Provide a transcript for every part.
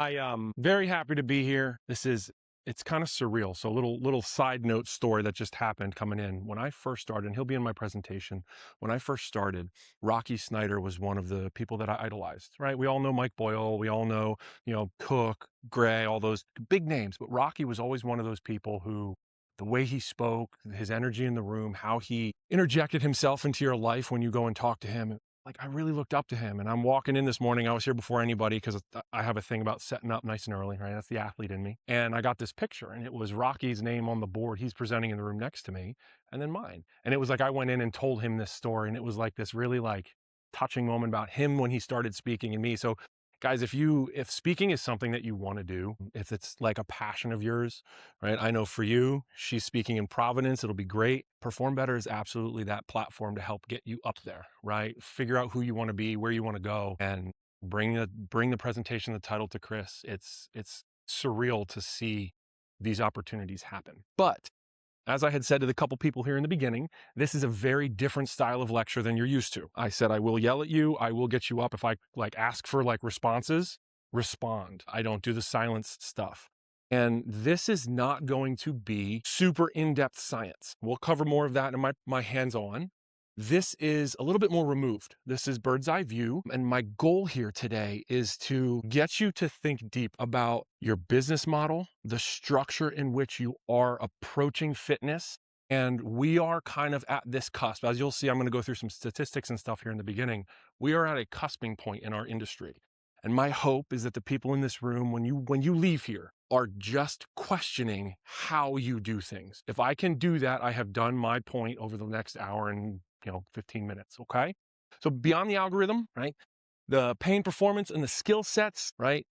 I am very happy to be here. It's kind of surreal. So little side note story that just happened coming in. When I first started, and he'll be in my presentation, when I first started, Rocky Snyder was one of the people that I idolized, right? We all know Mike Boyle, we all know, Cook, Gray, all those big names, but Rocky was always one of those people who the way he spoke, his energy in the room, how he interjected himself into your life when you go and talk to him, like I really looked up to him. And I'm walking in this morning. I was here before anybody because I have a thing about setting up nice and early, right? That's the athlete in me. And I got this picture and it was Rocky's name on the board. He's presenting in the room next to me and then mine. And it was like I went in and told him this story and it was like this really like touching moment about him when he started speaking and me. So guys, if speaking is something that you want to do, if it's like a passion of yours, right? I know for you, she's speaking in Providence. It'll be great. Perform Better is absolutely that platform to help get you up there, right? Figure out who you want to be, where you want to go, and bring the presentation, the title to Chris. It's surreal to see these opportunities happen. But as I had said to the couple people here in the beginning, this is a very different style of lecture than you're used to. I said, I will yell at you. I will get you up. If I ask for responses, respond. I don't do the silence stuff. And this is not going to be super in-depth science. We'll cover more of that in my hands-on. This is a little bit more removed. This is bird's eye view. And my goal here today is to get you to think deep about your business model, the structure in which you are approaching fitness. And we are kind of at this cusp. As you'll see, I'm going to go through some statistics and stuff here in the beginning. We are at a cusping point in our industry. And my hope is that the people in this room, when you leave here, are just questioning how you do things. If I can do that, I have done my point over the next hour and 15 minutes, okay? So beyond the algorithm, right? The pain performance and the skill sets, right?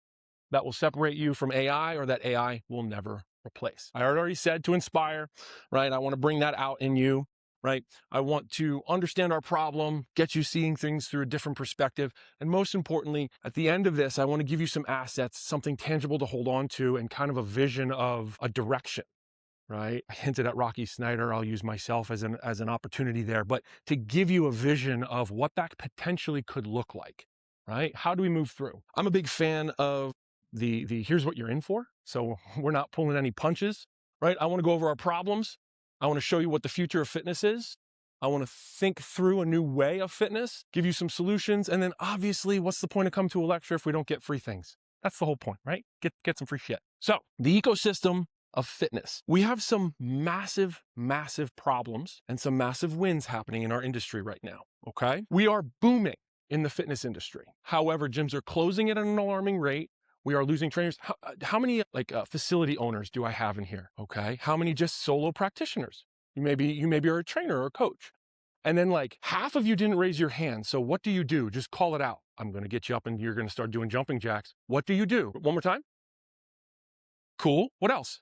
That will separate you from AI or that AI will never replace. I already said to inspire, right? I want to bring that out in you, right? I want to understand our problem, get you seeing things through a different perspective. And most importantly, at the end of this, I want to give you some assets, something tangible to hold on to and kind of a vision of a direction. Right? I hinted at Rocky Snyder. I'll use myself as an opportunity there, but to give you a vision of what that potentially could look like, right? How do we move through? I'm a big fan of the here's what you're in for. So we're not pulling any punches, right? I want to go over our problems. I want to show you what the future of fitness is. I want to think through a new way of fitness, give you some solutions. And then obviously, what's the point of coming to a lecture if we don't get free things? That's the whole point, right? Get some free shit. So the ecosystem of fitness. We have some massive problems and some massive wins happening in our industry right now, okay? We are booming in the fitness industry. However, gyms are closing at an alarming rate. We are losing trainers. How many facility owners do I have in here, okay? How many just solo practitioners? You maybe are a trainer or a coach. And then half of you didn't raise your hand. So what do you do? Just call it out. I'm going to get you up and you're going to start doing jumping jacks. What do you do? One more time. Cool. What else?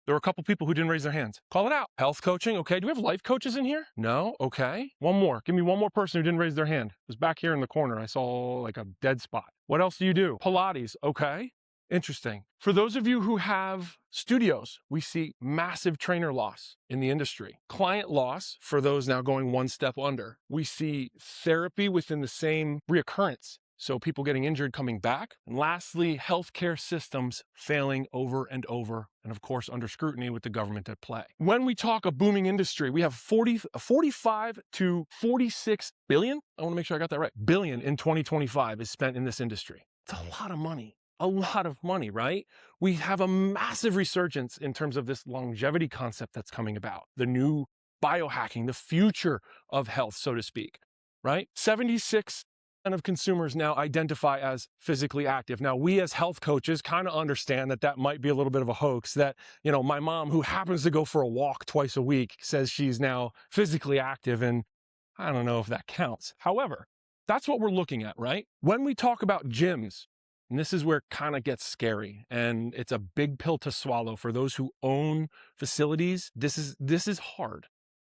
There were a couple people who didn't raise their hands. Call it out. Health coaching. Okay. Do we have life coaches in here? No. Okay. One more. Give me one more person who didn't raise their hand. It was back here in the corner. I saw a dead spot. What else do you do? Pilates. Okay. Interesting. For those of you who have studios, we see massive trainer loss in the industry. Client loss for those now going one step under. We see therapy within the same reoccurrence. So people getting injured coming back. And lastly, healthcare systems failing over and over. And of course, under scrutiny with the government at play. When we talk a booming industry, we have 45 to 46 billion. I want to make sure I got that right. Billion in 2025 is spent in this industry. It's a lot of money. A lot of money, right? We have a massive resurgence in terms of this longevity concept that's coming about. The new biohacking, the future of health, so to speak, right? 76% of consumers now identify as physically active. Now, we as health coaches kind of understand that might be a little bit of a hoax, that, my mom, who happens to go for a walk twice a week, says she's now physically active, and I don't know if that counts. However, that's what we're looking at, right? When we talk about gyms, and this is where it kind of gets scary, and it's a big pill to swallow for those who own facilities. This is hard.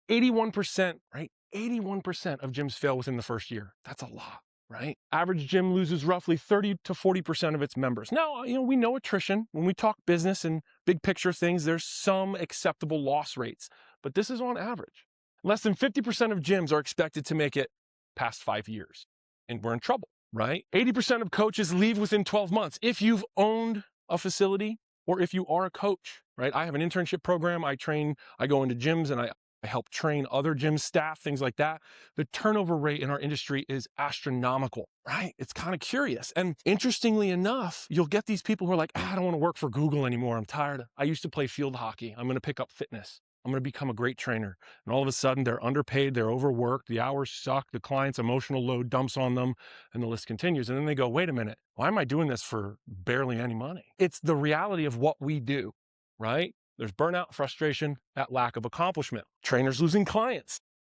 81%, right? 81% of gyms fail within the first year. That's a lot. Right? Average gym loses roughly 30 to 40% of its members. Now, we know attrition. When we talk business and big picture things, there's some acceptable loss rates, but this is on average. Less than 50% of gyms are expected to make it past 5 years, and we're in trouble. right? 80% of coaches leave within 12 months. If you've owned a facility or if you are a coach, right? I have an internship program. I go into gyms and I help train other gym staff, things like that. The turnover rate in our industry is astronomical, right? It's kind of curious. And interestingly enough, you'll get these people who are like, I don't want to work for Google anymore. I'm tired. I used to play field hockey. I'm going to pick up fitness. I'm going to become a great trainer. And all of a sudden they're underpaid, they're overworked, the hours suck, the client's emotional load dumps on them, and the list continues. And then they go, wait a minute, why am I doing this for barely any money? It's the reality of what we do, right? There's burnout, frustration, that lack of accomplishment. Trainers losing clients.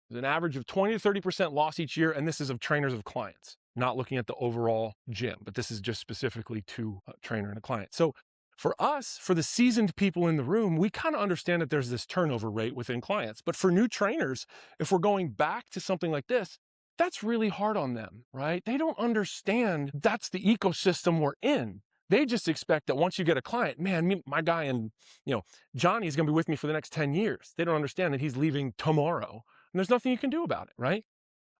There's an average of 20 to 30% loss each year, and this is of trainers of clients, not looking at the overall gym, but this is just specifically to a trainer and a client. So for us, for the seasoned people in the room, we kind of understand that there's this turnover rate within clients. But for new trainers, if we're going back to something like this, that's really hard on them, right? They don't understand that's the ecosystem we're in. They just expect that once you get a client, man, my guy and Johnny is going to be with me for the next 10 years. They don't understand that he's leaving tomorrow, and there's nothing you can do about it, right?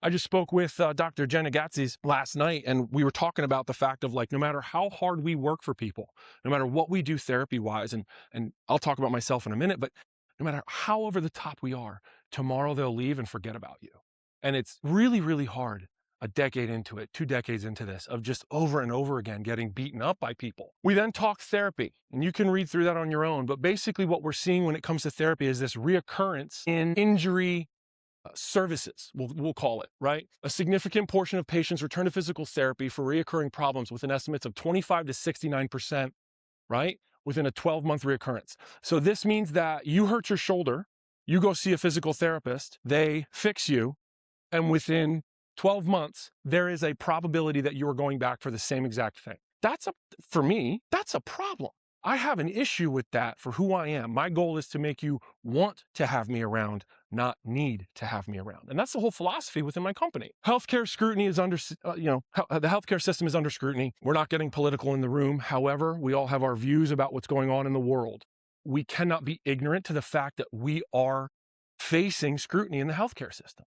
I just spoke with Dr. Jenna Gatzis last night, and we were talking about the fact of like, no matter how hard we work for people, no matter what we do therapy-wise, and I'll talk about myself in a minute, but no matter how over the top we are, tomorrow they'll leave and forget about you. And it's really, really hard a decade into it, 2 decades into this, of just over and over again getting beaten up by people. We then talk therapy, and you can read through that on your own, but basically what we're seeing when it comes to therapy is this reoccurrence in injury services, we'll call it, right? A significant portion of patients return to physical therapy for reoccurring problems with an estimate of 25 to 69%, right? Within a 12-month reoccurrence. So this means that you hurt your shoulder, you go see a physical therapist, they fix you, and within 12 months, there is a probability that you are going back for the same exact thing. For me, that's a problem. I have an issue with that for who I am. My goal is to make you want to have me around, not need to have me around. And that's the whole philosophy within my company. Healthcare scrutiny is the healthcare system is under scrutiny. We're not getting political in the room. However, we all have our views about what's going on in the world. We cannot be ignorant to the fact that we are facing scrutiny in the healthcare system.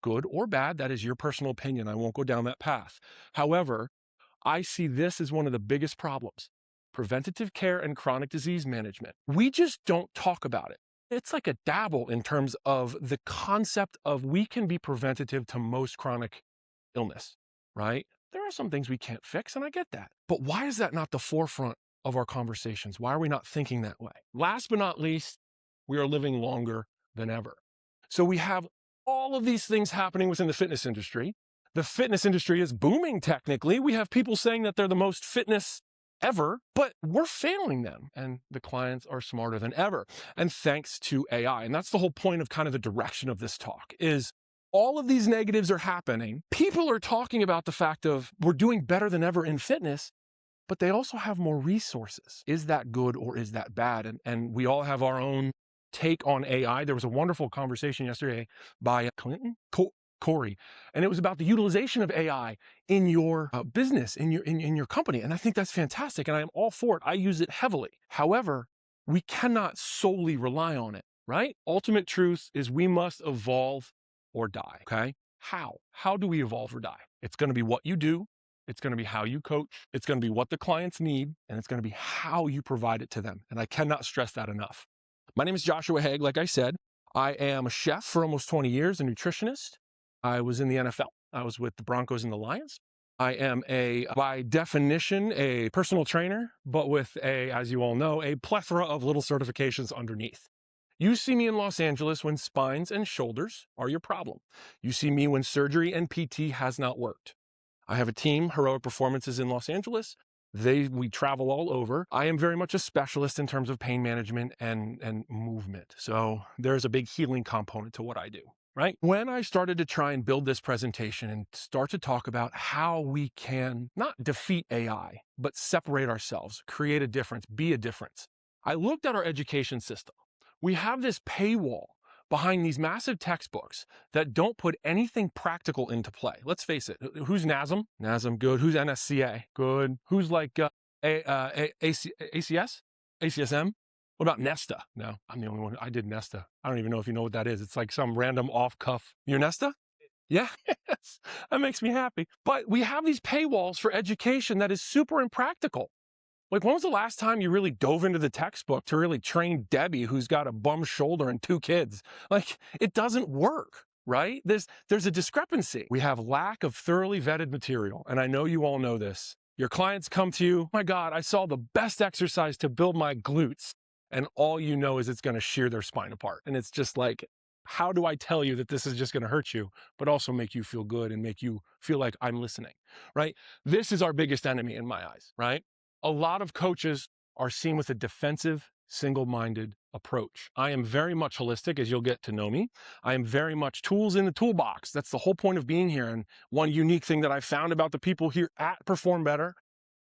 Good or bad, that is your personal opinion. I won't go down that path. However, I see this as one of the biggest problems. Preventative care and chronic disease management. We just don't talk about it. It's like a dabble in terms of the concept of we can be preventative to most chronic illness, right? There are some things we can't fix, and I get that. But why is that not the forefront of our conversations? Why are we not thinking that way? Last but not least, we are living longer than ever. So we have all of these things happening within the fitness industry. The fitness industry is booming technically. We have people saying that they're the most fitness ever, but we're failing them, and the clients are smarter than ever. And thanks to AI, and that's the whole point of kind of the direction of this talk, is all of these negatives are happening. People are talking about the fact of we're doing better than ever in fitness, but they also have more resources. Is that good or is that bad? And we all have our own take on AI. There was a wonderful conversation yesterday by Corey, and it was about the utilization of AI in your business, in your company. And I think that's fantastic, and I am all for it. I use it heavily. However, we cannot solely rely on it, right? Ultimate truth is we must evolve or die, okay? How? How do we evolve or die? It's going to be what you do. It's going to be how you coach. It's going to be what the clients need, and it's going to be how you provide it to them. And I cannot stress that enough. My name is Joshua Haag. Like I said, I am a chef for almost 20 years, a nutritionist. I was in the NFL. I was with the Broncos and the Lions. I am by definition, a personal trainer, but with as you all know, a plethora of little certifications underneath. You see me in Los Angeles when spines and shoulders are your problem. You see me when surgery and PT has not worked. I have a team, Heroic Performances in Los Angeles. We travel all over. I am very much a specialist in terms of pain management and movement. So there's a big healing component to what I do, right? When I started to try and build this presentation and start to talk about how we can not defeat AI, but separate ourselves, create a difference, be a difference, I looked at our education system. We have this paywall behind these massive textbooks that don't put anything practical into play. Let's face it. Who's NASM? NASM, good. Who's NSCA? Good. Who's like ACS? ACSM? What about Nesta? No, I'm the only one. I did Nesta. I don't even know if you know what that is. It's like some random off-cuff. You're Nesta? Yeah, yes, that makes me happy. But we have these paywalls for education that is super impractical. Like, when was the last time you really dove into the textbook to really train Debbie, who's got a bum shoulder and 2 kids? Like, it doesn't work, right? There's a discrepancy. We have lack of thoroughly vetted material, and I know you all know this. Your clients come to you, my God, I saw the best exercise to build my glutes, and all you know is it's going to shear their spine apart. And it's just like, how do I tell you that this is just going to hurt you, but also make you feel good and make you feel like I'm listening, right? This is our biggest enemy in my eyes, right? A lot of coaches are seen with a defensive, single-minded approach. I am very much holistic, as you'll get to know me. I am very much tools in the toolbox. That's the whole point of being here. And one unique thing that I found about the people here at Perform Better,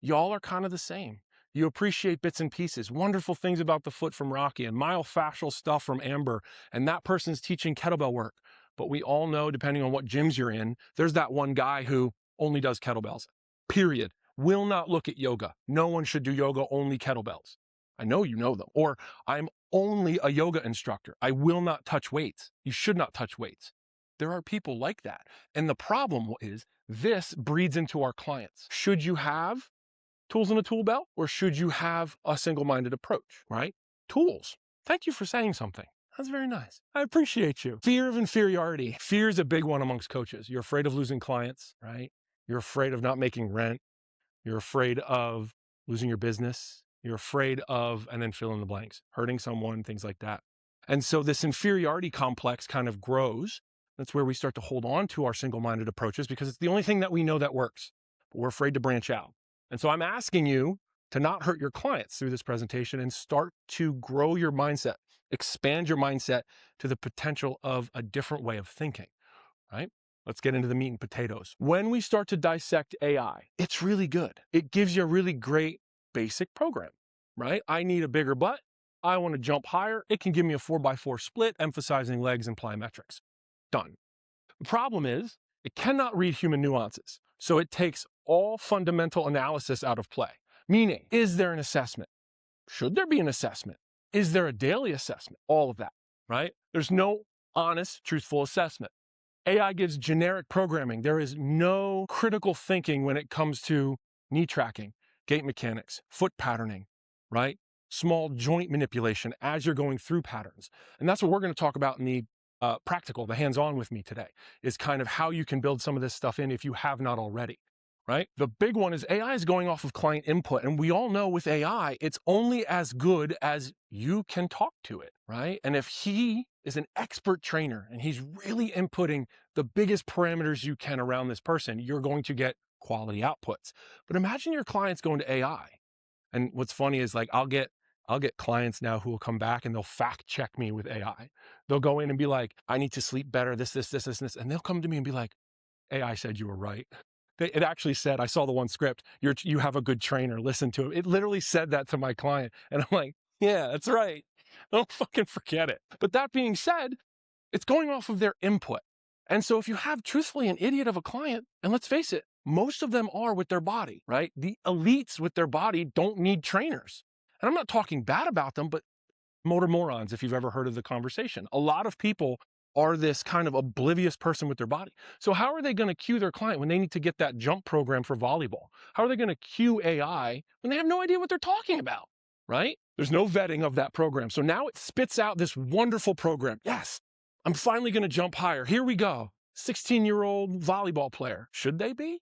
y'all are kind of the same. You appreciate bits and pieces, wonderful things about the foot from Rocky and myofascial stuff from Amber, and that person's teaching kettlebell work. But we all know, depending on what gyms you're in, there's that one guy who only does kettlebells, period. Will not look at yoga. No one should do yoga, only kettlebells. I know you know them. Or I'm only a yoga instructor. I will not touch weights. You should not touch weights. There are people like that. And the problem is this breeds into our clients. Should you have tools in a tool belt, or should you have a single-minded approach, right? Tools. Thank you for saying something. That's very nice. I appreciate you. Fear of inferiority. Fear is a big one amongst coaches. You're afraid of losing clients, right? You're afraid of not making rent. You're afraid of losing your business. You're afraid of, and then fill in the blanks, hurting someone, things like that. And so this inferiority complex kind of grows. That's where we start to hold on to our single-minded approaches because it's the only thing that we know that works. But we're afraid to branch out. And so I'm asking you to not hurt your clients through this presentation and start to grow your mindset, expand your mindset to the potential of a different way of thinking, right? Let's get into the meat and potatoes. When we start to dissect AI, it's really good. It gives you a really great basic program, right? I need a bigger butt. I want to jump higher. It can give me a 4x4 split, emphasizing legs and plyometrics. Done. The problem is it cannot read human nuances. So it takes all fundamental analysis out of play. Meaning, is there an assessment? Should there be an assessment? Is there a daily assessment? All of that, right? There's no honest, truthful assessment. AI gives generic programming. There is no critical thinking when it comes to knee tracking, gait mechanics, foot patterning, right? Small joint manipulation as you're going through patterns. And that's what we're going to talk about in the practical, the hands-on with me today, is kind of how you can build some of this stuff in if you have not already, right? The big one is AI is going off of client input. And we all know with AI, it's only as good as you can talk to it, right? And if he is an expert trainer and he's really inputting the biggest parameters you can around this person, you're going to get quality outputs. But imagine your clients going to AI. And what's funny is like, I'll get clients now who will come back and they'll fact check me with AI. They'll go in and be like, I need to sleep better, this. And they'll come to me and be like, AI said you were right. It actually said, I saw the one script, you have a good trainer, listen to it. It literally said that to my client. And I'm like, yeah, that's right. Don't fucking forget it. But that being said, it's going off of their input. And so if you have truthfully an idiot of a client, and let's face it, most of them are with their body, right? The elites with their body don't need trainers. And I'm not talking bad about them, but motor morons, if you've ever heard of the conversation. A lot of people are this kind of oblivious person with their body. So how are they going to cue their client when they need to get that jump program for volleyball? How are they going to cue AI when they have no idea what they're talking about, right? There's no vetting of that program. So now it spits out this wonderful program. Yes, I'm finally going to jump higher. Here we go. 16-year-old volleyball player. Should they be?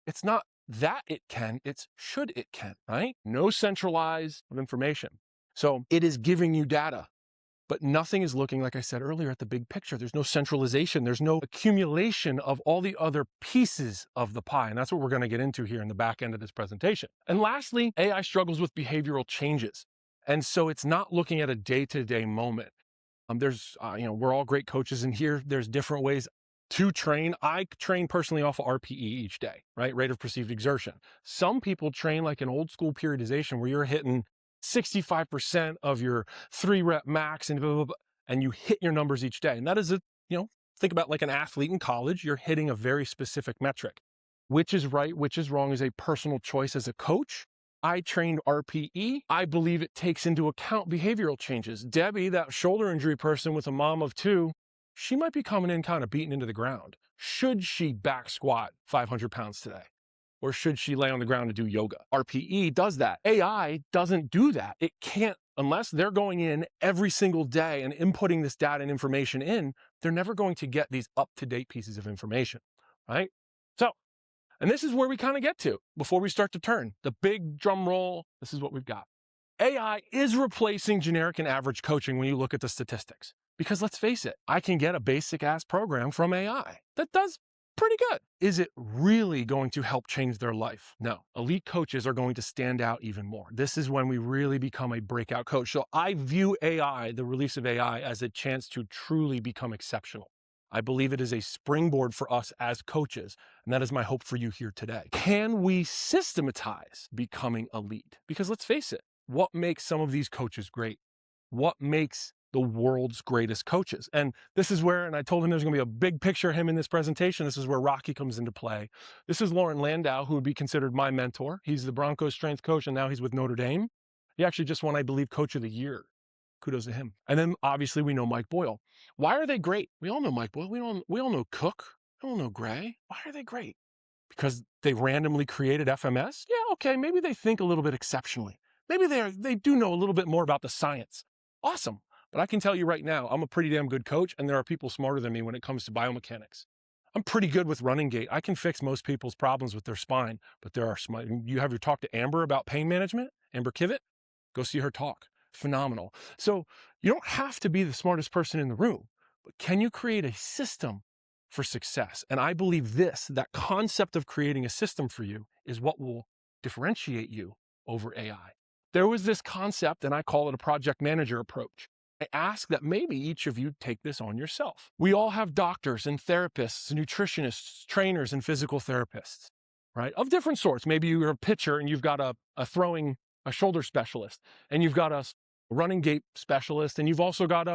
It's not that it can, it's should it can, right? No centralized information. So it is giving you data, but nothing is looking, like I said earlier, at the big picture. There's no centralization. There's no accumulation of all the other pieces of the pie. And that's what we're going to get into here in the back end of this presentation. And lastly, AI struggles with behavioral changes. And so it's not looking at a day-to-day moment. We're all great coaches in here. There's different ways to train. I train personally off of RPE each day, right? Rate of perceived exertion. Some people train like an old school periodization where you're hitting 65% of your 3-rep max and blah, blah, blah, and you hit your numbers each day. And that is think about like an athlete in college, you're hitting a very specific metric. Which is right, which is wrong is a personal choice as a coach. I trained RPE. I believe it takes into account behavioral changes. Debbie, that shoulder injury person with a mom of 2, she might be coming in kind of beaten into the ground. Should she back squat 500 pounds today? Or should she lay on the ground and do yoga? RPE does that. AI doesn't do that. It can't, unless they're going in every single day and inputting this data and information in, they're never going to get these up-to-date pieces of information, right? So, and this is where we kind of get to before we start to turn. The big drum roll, this is what we've got. AI is replacing generic and average coaching when you look at the statistics. Because let's face it, I can get a basic ass program from AI that does pretty good. Is it really going to help change their life? No. Elite coaches are going to stand out even more. This is when we really become a breakout coach. So I view AI, the release of AI, as a chance to truly become exceptional. I believe it is a springboard for us as coaches, and that is my hope for you here today. Can we systematize becoming elite? Because let's face it, what makes some of these coaches great? What makes the world's greatest coaches? And this is where, and I told him there's going to be a big picture of him in this presentation. This is where Rocky comes into play. This is Lauren Landau, who would be considered my mentor. He's the Broncos strength coach, and now he's with Notre Dame. He actually just won, I believe, Coach of the Year. Kudos to him. And then obviously we know Mike Boyle. Why are they great? We all know Mike Boyle. We all know Cook. We all know Gray. Why are they great? Because they randomly created FMS? Yeah, okay, maybe they think a little bit exceptionally. Maybe they do know a little bit more about the science. Awesome. But I can tell you right now, I'm a pretty damn good coach, and there are people smarter than me when it comes to biomechanics. I'm pretty good with running gait. I can fix most people's problems with their spine, but there are smart. You have your talk to Amber about pain management, Amber Kivett? Go see her talk. Phenomenal. So you don't have to be the smartest person in the room, but can you create a system for success? And I believe that concept of creating a system for you is what will differentiate you over AI. There was this concept, and I call it a project manager approach. I ask that maybe each of you take this on yourself. We all have doctors and therapists, nutritionists, trainers, and physical therapists, right? Of different sorts. Maybe you're a pitcher and you've got a shoulder specialist, and you've got a running gait specialist, and you've also got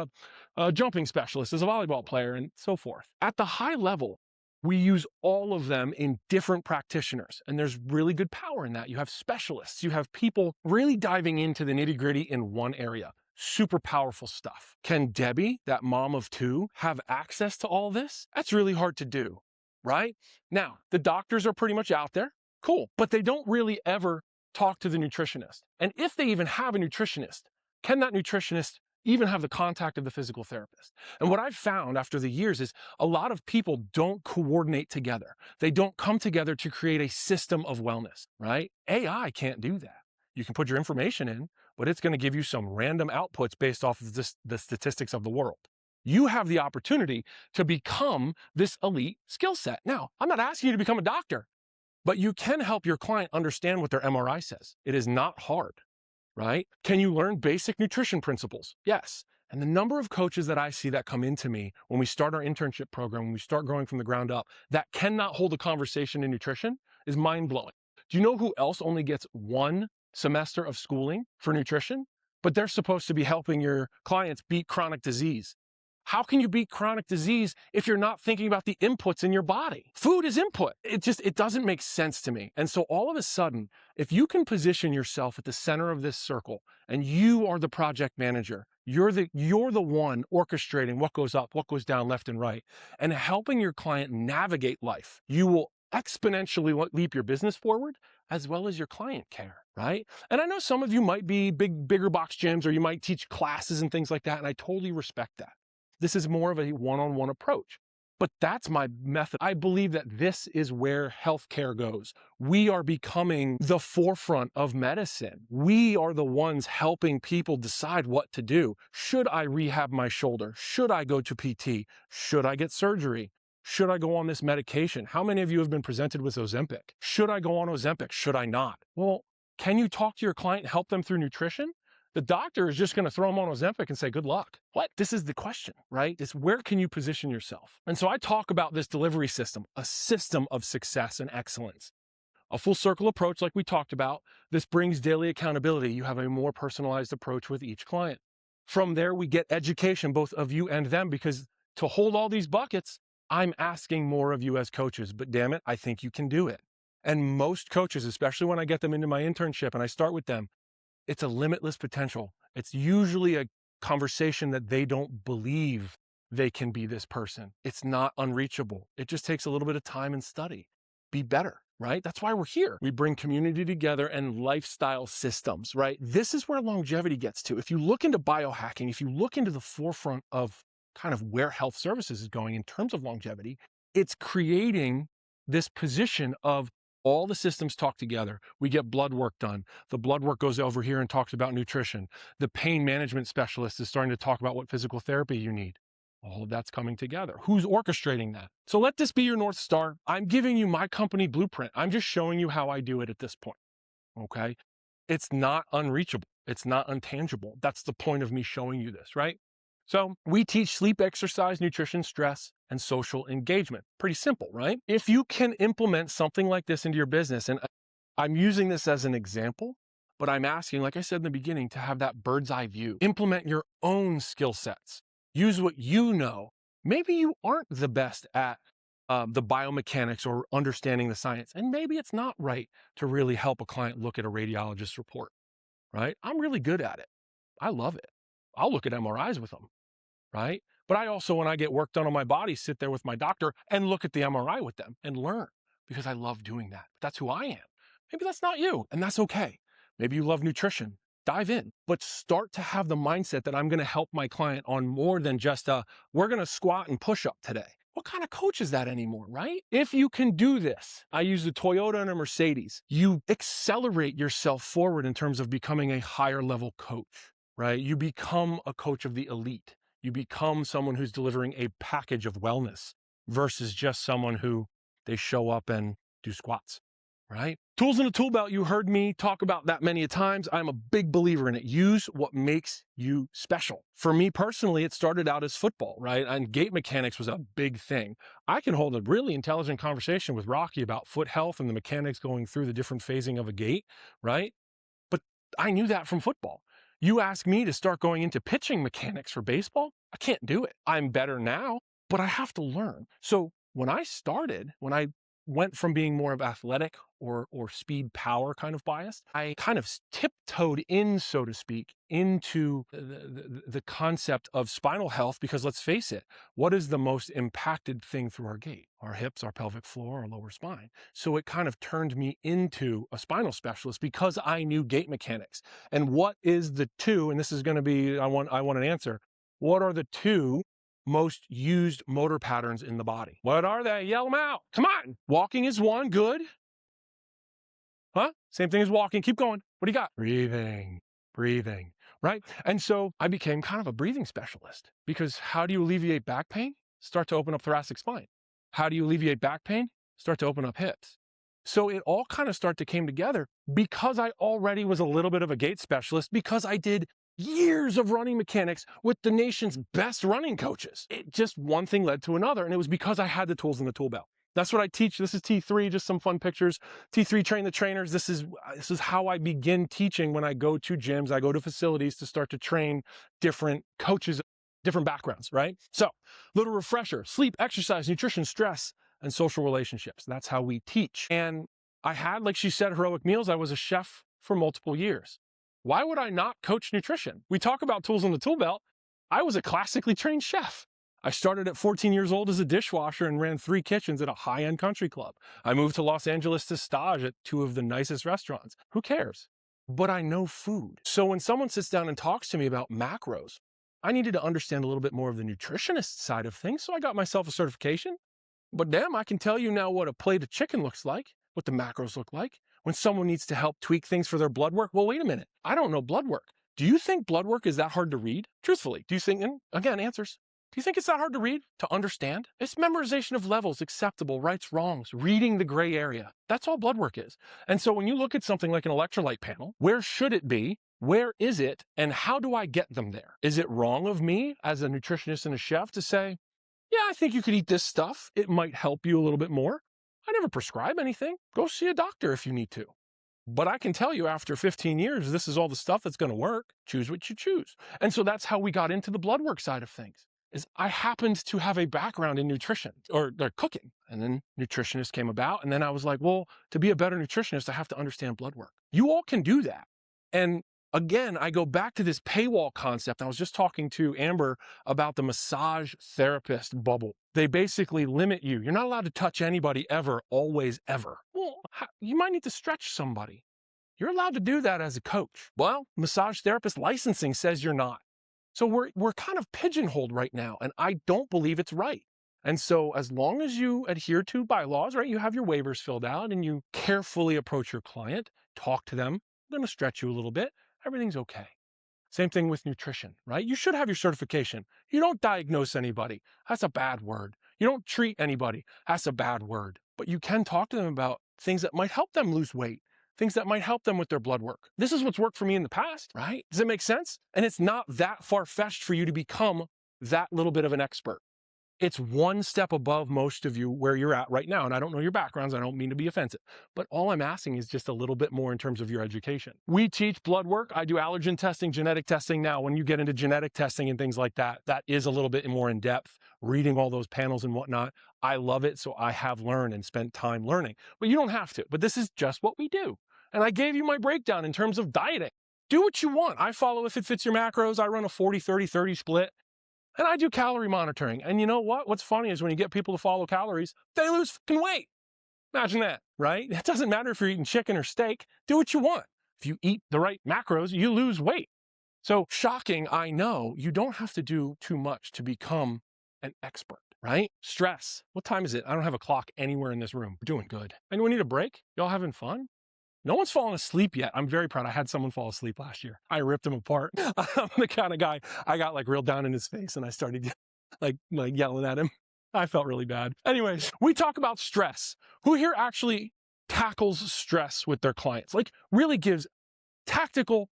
a jumping specialist as a volleyball player, and so forth. At the high level, we use all of them in different practitioners, and there's really good power in that. You have specialists, you have people really diving into the nitty-gritty in one area. Super powerful stuff. Can Debbie, that mom of two, have access to all this? That's really hard to do, right? Now, the doctors are pretty much out there. Cool. But they don't really ever talk to the nutritionist. And if they even have a nutritionist, can that nutritionist even have the contact of the physical therapist? And what I've found after the years is a lot of people don't coordinate together. They don't come together to create a system of wellness, right? AI can't do that. You can put your information in, but it's going to give you some random outputs based off of the statistics of the world. You have the opportunity to become this elite skill set. Now, I'm not asking you to become a doctor, but you can help your client understand what their MRI says. It is not hard, right? Can you learn basic nutrition principles? Yes. And the number of coaches that I see that come into me when we start our internship program, when we start growing from the ground up, that cannot hold a conversation in nutrition is mind-blowing. Do you know who else only gets one semester of schooling for nutrition? But they're supposed to be helping your clients beat chronic disease. How can you beat chronic disease if you're not thinking about the inputs in your body? Food is input. It doesn't make sense to me. And so all of a sudden, if you can position yourself at the center of this circle and you are the project manager, you're the one orchestrating what goes up, what goes down, left and right, and helping your client navigate life, you will exponentially leap your business forward as well as your client care, right? And I know some of you might be bigger box gyms, or you might teach classes and things like that, and I totally respect that. This is more of a one-on-one approach. But that's my method. I believe that this is where healthcare goes. We are becoming the forefront of medicine. We are the ones helping people decide what to do. Should I rehab my shoulder? Should I go to PT? Should I get surgery? Should I go on this medication? How many of you have been presented with Ozempic? Should I go on Ozempic? Should I not? Well, can you talk to your client and help them through nutrition? The doctor is just going to throw them on Ozempic and say, good luck. What? This is the question, right? It's where can you position yourself? And so I talk about this delivery system, a system of success and excellence. A full circle approach like we talked about. This brings daily accountability. You have a more personalized approach with each client. From there, we get education, both of you and them, because to hold all these buckets, I'm asking more of you as coaches, but damn it, I think you can do it. And most coaches, especially when I get them into my internship and I start with them, it's a limitless potential. It's usually a conversation that they don't believe they can be this person. It's not unreachable. It just takes a little bit of time and study. Be better, right? That's why we're here. We bring community together and lifestyle systems, right? This is where longevity gets to. If you look into biohacking, if you look into the forefront of kind of where health services is going in terms of longevity, it's creating this position of all the systems talk together. We get blood work done. The blood work goes over here and talks about nutrition. The pain management specialist is starting to talk about what physical therapy you need. All of that's coming together. Who's orchestrating that? So let this be your North Star. I'm giving you my company blueprint. I'm just showing you how I do it at this point. Okay? It's not unreachable. It's not untangible. That's the point of me showing you this, right? So we teach sleep, exercise, nutrition, stress, and social engagement. Pretty simple, right? If you can implement something like this into your business, and I'm using this as an example, but I'm asking, like I said in the beginning, to have that bird's eye view. Implement your own skill sets. Use what you know. Maybe you aren't the best at the biomechanics or understanding the science, and maybe it's not right to really help a client look at a radiologist's report, right? I'm really good at it. I love it. I'll look at MRIs with them, right? But I also, when I get work done on my body, sit there with my doctor and look at the MRI with them and learn because I love doing that. That's who I am. Maybe that's not you, and that's okay. Maybe you love nutrition. Dive in, but start to have the mindset that I'm going to help my client on more than just we're going to squat and push up today. What kind of coach is that anymore, right? If you can do this, I use a Toyota and a Mercedes, you accelerate yourself forward in terms of becoming a higher level coach, right? You become a coach of the elite. You become someone who's delivering a package of wellness versus just someone who they show up and do squats, right? Tools in a tool belt, you heard me talk about that many a times. I'm a big believer in it. Use what makes you special. For me personally, it started out as football, right? And gait mechanics was a big thing. I can hold a really intelligent conversation with Rocky about foot health and the mechanics going through the different phasing of a gait, right? But I knew that from football. You ask me to start going into pitching mechanics for baseball, I can't do it. I'm better now, but I have to learn. So when I went from being more of athletic or speed power kind of biased, I kind of tiptoed in, so to speak, into the concept of spinal health, because let's face it, what is the most impacted thing through our gait? Our hips, our pelvic floor, our lower spine. So it kind of turned me into a spinal specialist because I knew gait mechanics. And what is the two, and this is going to be, I want an answer. What are the two most used motor patterns in the body? What are they? Yell them out. Come on. Walking is one. Good. Huh? Same thing as walking. Keep going. What do you got? Breathing, right? And so I became kind of a breathing specialist, because how do you alleviate back pain? Start to open up thoracic spine. How do you alleviate back pain? Start to open up hips. So it all kind of came together because I already was a little bit of a gait specialist, because I did years of running mechanics with the nation's best running coaches. It just, one thing led to another, and it was because I had the tools in the tool belt. That's what I teach. This is T3, just some fun pictures. T3, train the trainers. This is how I begin teaching when I go to gyms. I go to facilities to start to train different coaches, different backgrounds, right? So, little refresher: sleep, exercise, nutrition, stress, and social relationships. That's how we teach. And I had, like she said, heroic meals. I was a chef for multiple years. Why would I not coach nutrition? We talk about tools in the tool belt. I was a classically trained chef. I started at 14 years old as a dishwasher and ran 3 kitchens at a high-end country club. I moved to Los Angeles to stage at 2 of the nicest restaurants. Who cares? But I know food. So when someone sits down and talks to me about macros, I needed to understand a little bit more of the nutritionist side of things, so I got myself a certification. But damn, I can tell you now what a plate of chicken looks like, what the macros look like. When someone needs to help tweak things for their blood work, well, wait a minute. I don't know blood work. Do you think blood work is that hard to read? Truthfully, do you think, and again, answers. Do you think it's that hard to read, to understand? It's memorization of levels, acceptable, rights, wrongs, reading the gray area. That's all blood work is. And so when you look at something like an electrolyte panel, where should it be? Where is it? And how do I get them there? Is it wrong of me as a nutritionist and a chef to say, yeah, I think you could eat this stuff. It might help you a little bit more. I never prescribe anything. Go see a doctor if you need to. But I can tell you, after 15 years, this is all the stuff that's going to work. Choose what you choose. And so that's how we got into the blood work side of things. Is I happened to have a background in nutrition or cooking, and then nutritionist came about. And then I was like, well, to be a better nutritionist, I have to understand blood work. You all can do that. And Again, I go back to this paywall concept. I was just talking to Amber about the massage therapist bubble. They basically limit you. You're not allowed to touch anybody ever, always, ever. Well, you might need to stretch somebody. You're allowed to do that as a coach. Well, massage therapist licensing says you're not. So we're kind of pigeonholed right now, and I don't believe it's right. And so as long as you adhere to bylaws, right, you have your waivers filled out and you carefully approach your client, talk to them, I'm going to stretch you a little bit, everything's okay. Same thing with nutrition, right? You should have your certification. You don't diagnose anybody. That's a bad word. You don't treat anybody. That's a bad word. But you can talk to them about things that might help them lose weight, things that might help them with their blood work. This is what's worked for me in the past, right? Does it make sense? And it's not that far-fetched for you to become that little bit of an expert. It's one step above most of you where you're at right now. And I don't know your backgrounds. I don't mean to be offensive, but all I'm asking is just a little bit more in terms of your education. We teach blood work. I do allergen testing, genetic testing. Now, when you get into genetic testing and things like that, that is a little bit more in depth, reading all those panels and whatnot. I love it. So I have learned and spent time learning, but you don't have to. But this is just what we do. And I gave you my breakdown in terms of dieting. Do what you want. I follow if it fits your macros. I run a 40-30-30 split. And I do calorie monitoring. And you know what? What's funny is when you get people to follow calories, they lose fucking weight. Imagine that, right? It doesn't matter if you're eating chicken or steak. Do what you want. If you eat the right macros, you lose weight. So shocking, I know. You don't have to do too much to become an expert, right? Stress. What time is it? I don't have a clock anywhere in this room. We're doing good. Anyone need a break? Y'all having fun? No one's fallen asleep yet. I'm very proud. I had someone fall asleep last year. I ripped him apart. I'm the kind of guy, I got like real down in his face and I started like yelling at him. I felt really bad. Anyways, we talk about stress. Who here actually tackles stress with their clients? Like really gives tactical,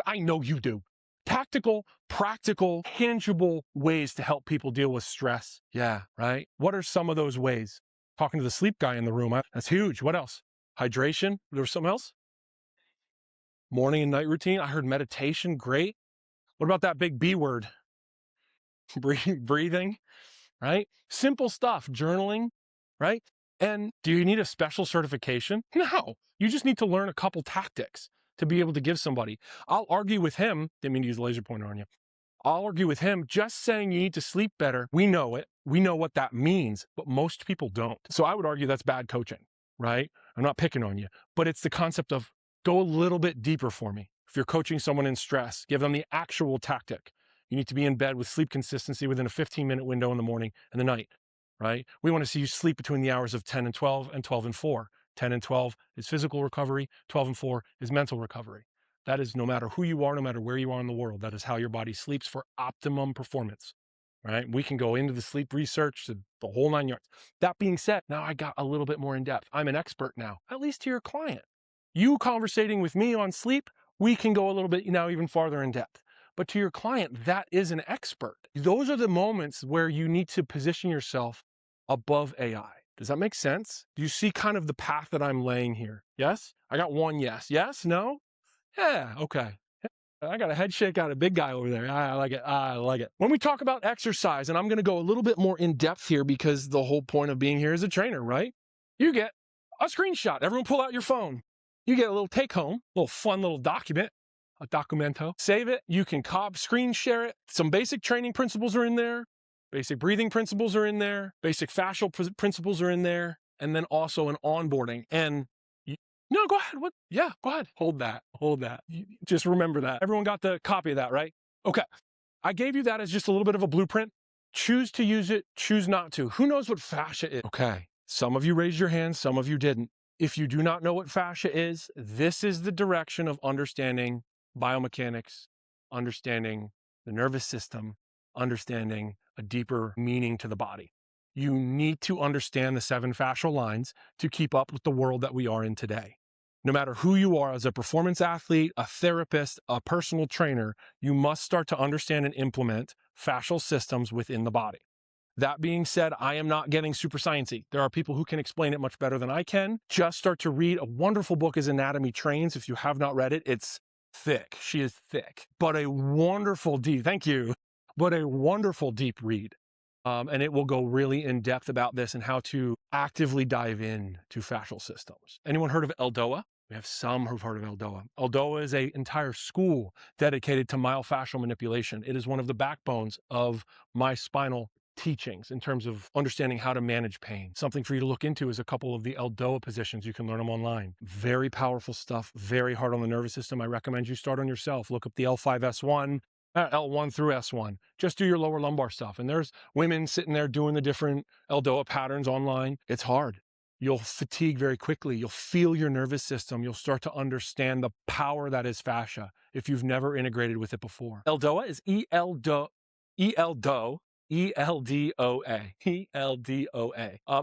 I know you do. Tactical, practical, tangible ways to help people deal with stress. Yeah, right? What are some of those ways? Talking to the sleep guy in the room. That's huge. What else? Hydration. There was something else? Morning and night routine. I heard meditation. Great. What about that big B word? Breathing, right? Simple stuff. Journaling, right? And do you need a special certification? No. You just need to learn a couple tactics to be able to give somebody. I'll argue with him. Didn't mean to use a laser pointer on you. I'll argue with him just saying you need to sleep better. We know it. We know what that means, but most people don't. So I would argue that's bad coaching, right? I'm not picking on you, but it's the concept of go a little bit deeper for me. If you're coaching someone in stress, give them the actual tactic. You need to be in bed with sleep consistency within a 15-minute window in the morning and the night, right? We want to see you sleep between the hours of 10 and 12 and 12 and 4. 10 and 12 is physical recovery. 12 and 4 is mental recovery. That is no matter who you are, no matter where you are in the world, that is how your body sleeps for optimum performance, right? We can go into the sleep research, the whole 9 yards. That being said, now I got a little bit more in depth. I'm an expert now, at least to your client. You conversating with me on sleep, we can go a little bit now even farther in depth. But to your client, that is an expert. Those are the moments where you need to position yourself above AI. Does that make sense? Do you see kind of the path that I'm laying here? Yes? I got one yes. Yes? No? Yeah, okay. I got a head shake out of a big guy over there. I like it. I like it. When we talk about exercise, and I'm going to go a little bit more in depth here because the whole point of being here is a trainer, right? You get a screenshot. Everyone pull out your phone. You get a little take home, little fun little document, a documento. Save it. You can screen share it. Some basic training principles are in there. Basic breathing principles are in there. Basic fascial principles are in there. And then also an onboarding. And no, go ahead. What? Yeah, go ahead. Hold that. Hold that. Just remember that. Everyone got the copy of that, right? Okay. I gave you that as just a little bit of a blueprint. Choose to use it. Choose not to. Who knows what fascia is? Okay. Some of you raised your hands. Some of you didn't. If you do not know what fascia is, this is the direction of understanding biomechanics, understanding the nervous system, understanding a deeper meaning to the body. You need to understand the 7 fascial lines to keep up with the world that we are in today. No matter who you are as a performance athlete, a therapist, a personal trainer, you must start to understand and implement fascial systems within the body. That being said, I am not getting super sciencey. There are people who can explain it much better than I can. Just start to read. A wonderful book is Anatomy Trains. If you have not read it, it's thick. She is thick, but a wonderful deep, thank you, but a wonderful deep read. And it will go really in depth about this and how to actively dive in to fascial systems. Anyone heard of Eldoa? We have some who've heard of Eldoa. Eldoa is an entire school dedicated to myofascial manipulation. It is one of the backbones of my spinal teachings in terms of understanding how to manage pain. Something for you to look into is a couple of the Eldoa positions. You can learn them online. Very powerful stuff, very hard on the nervous system. I recommend you start on yourself. Look up the L5S1, L1 through S1. Just do your lower lumbar stuff. And there's women sitting there doing the different Eldoa patterns online. It's hard. You'll fatigue very quickly. You'll feel your nervous system. You'll start to understand the power that is fascia if you've never integrated with it before. Eldoa is E-L-D-O-A. E-L-D-O-A.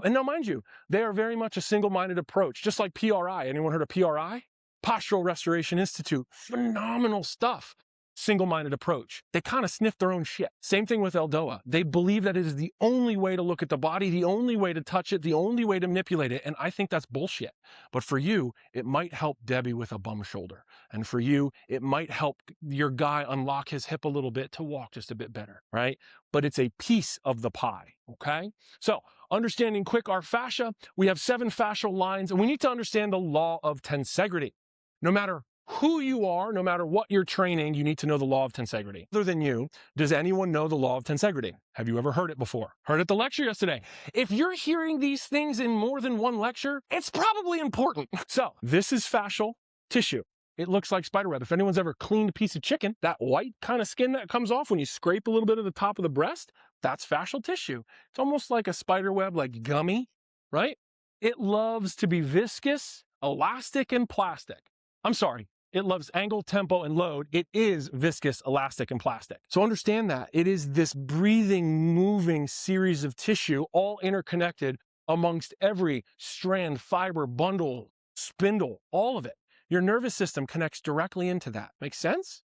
And now, mind you, they are very much a single-minded approach, just like PRI. Anyone heard of PRI? Postural Restoration Institute. Phenomenal stuff. Single-minded approach. They kind of sniff their own shit. Same thing with Eldoa. They believe that it is the only way to look at the body, the only way to touch it, the only way to manipulate it, and I think that's bullshit. But for you, it might help Debbie with a bum shoulder. And for you, it might help your guy unlock his hip a little bit to walk just a bit better, right? But it's a piece of the pie, okay? So, understanding quick our fascia, we have 7 fascial lines, and we need to understand the law of tensegrity. No matter who you are, no matter what you're training, you need to know the law of tensegrity. Other than you, does anyone know the law of tensegrity? Have you ever heard it before? Heard it at the lecture yesterday. If you're hearing these things in more than one lecture, it's probably important. So, this is fascial tissue. It looks like spiderweb. If anyone's ever cleaned a piece of chicken, that white kind of skin that comes off when you scrape a little bit of the top of the breast, that's fascial tissue. It's almost like a spiderweb, like gummy, right? It loves to be viscous, elastic, and plastic. I'm sorry. It loves angle, tempo, and load. It is viscous, elastic, and plastic. So understand that. It is this breathing, moving series of tissue, all interconnected amongst every strand, fiber, bundle, spindle, all of it. Your nervous system connects directly into that. Make sense?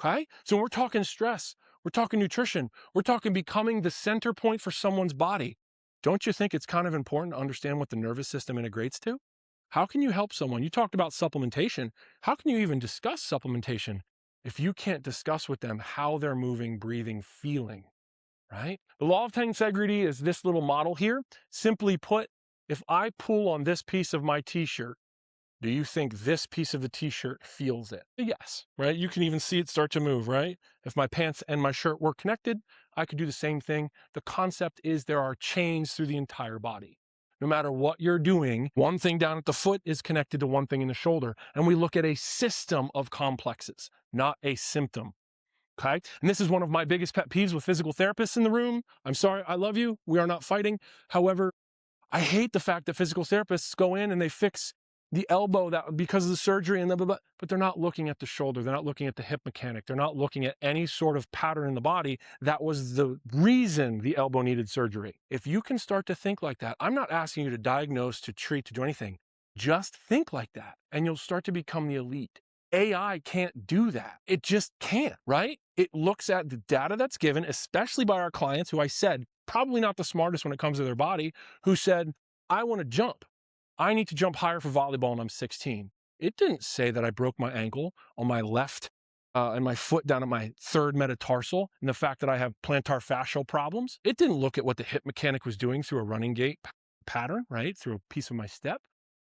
Okay? So when we're talking stress, we're talking nutrition, we're talking becoming the center point for someone's body. Don't you think it's kind of important to understand what the nervous system integrates to? How can you help someone? You talked about supplementation. How can you even discuss supplementation if you can't discuss with them how they're moving, breathing, feeling, right? The law of tensegrity is this little model here. Simply put, if I pull on this piece of my t-shirt, do you think this piece of the t-shirt feels it? Yes, right? You can even see it start to move, right? If my pants and my shirt were connected, I could do the same thing. The concept is there are chains through the entire body. No matter what you're doing, one thing down at the foot is connected to one thing in the shoulder. And we look at a system of complexes, not a symptom. Okay? And this is one of my biggest pet peeves with physical therapists in the room. I'm sorry, I love you. We are not fighting. However, I hate the fact that physical therapists go in and they fix the elbow that because of the surgery and blah, blah, blah, but they're not looking at the shoulder. They're not looking at the hip mechanic. They're not looking at any sort of pattern in the body that was the reason the elbow needed surgery. If you can start to think like that, I'm not asking you to diagnose, to treat, to do anything. Just think like that and you'll start to become the elite. AI can't do that. It just can't, right? It looks at the data that's given, especially by our clients who I said, probably not the smartest when it comes to their body, who said, I want to jump. I need to jump higher for volleyball and I'm 16. It didn't say that I broke my ankle on my left and my foot down at my third metatarsal and the fact that I have plantar fascial problems. It didn't look at what the hip mechanic was doing through a running gait pattern, right? Through a piece of my step.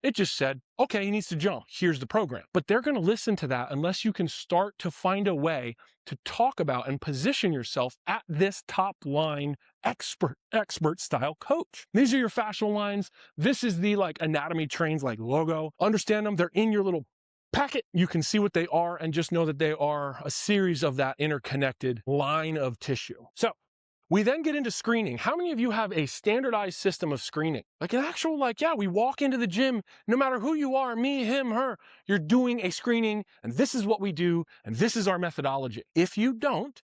It just said, okay, he needs to jump. Here's the program. But they're going to listen to that unless you can start to find a way to talk about and position yourself at this top line expert style coach. These are your fascial lines. This is the anatomy trains logo. Understand them. They're in your little packet. You can see what they are and just know that they are a series of that interconnected line of tissue. So we then get into screening. How many of you have a standardized system of screening? Like an actual, we walk into the gym, no matter who you are, me, him, her, you're doing a screening, and this is what we do, and this is our methodology. If you don't,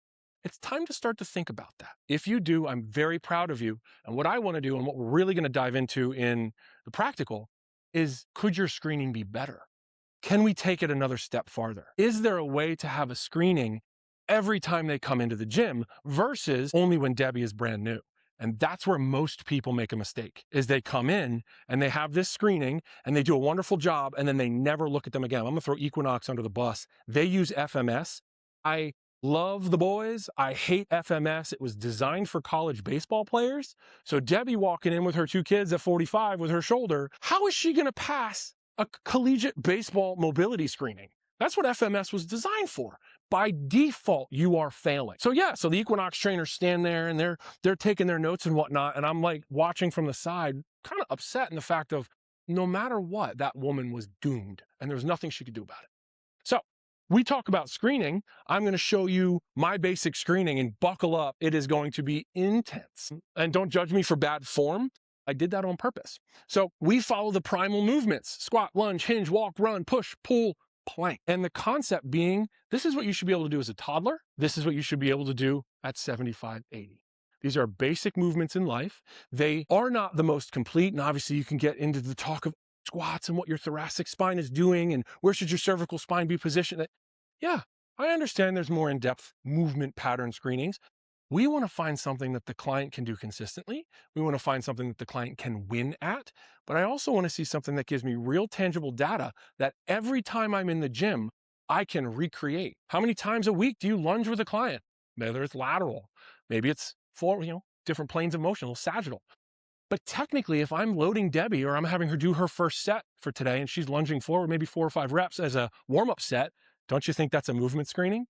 it's time to start to think about that. If you do, I'm very proud of you. And what I want to do, and what we're really going to dive into in the practical, is could your screening be better? Can we take it another step farther? Is there a way to have a screening every time they come into the gym versus only when Debbie is brand new? And that's where most people make a mistake, is they come in and they have this screening and they do a wonderful job and then they never look at them again. I'm gonna throw Equinox under the bus. They use FMS. I love the boys. I hate FMS. It was designed for college baseball players. So Debbie walking in with her 2 kids at 45 with her shoulder, how is she gonna pass a collegiate baseball mobility screening. That's what FMS was designed for. By default, you are failing. So yeah, so the Equinox trainers stand there and they're taking their notes and whatnot, and I'm like watching from the side, kind of upset in the fact of no matter what, that woman was doomed, and there was nothing she could do about it. So we talk about screening. I'm going to show you my basic screening, and buckle up. It is going to be intense. And don't judge me for bad form. I did that on purpose. So we follow the primal movements: squat, lunge, hinge, walk, run, push, pull, plank. And the concept being, this is what you should be able to do as a toddler. This is what you should be able to do at 75, 80. These are basic movements in life. They are not the most complete. And obviously you can get into the talk of squats and what your thoracic spine is doing and where should your cervical spine be positioned. Yeah, I understand there's more in-depth movement pattern screenings. We want to find something that the client can do consistently. We want to find something that the client can win at. But I also want to see something that gives me real tangible data that every time I'm in the gym, I can recreate. How many times a week do you lunge with a client? Whether it's lateral, maybe it's for, different planes of motion, a little sagittal. But technically, if I'm loading Debbie or I'm having her do her first set for today and she's lunging forward, maybe 4 or 5 reps as a warm-up set, don't you think that's a movement screening?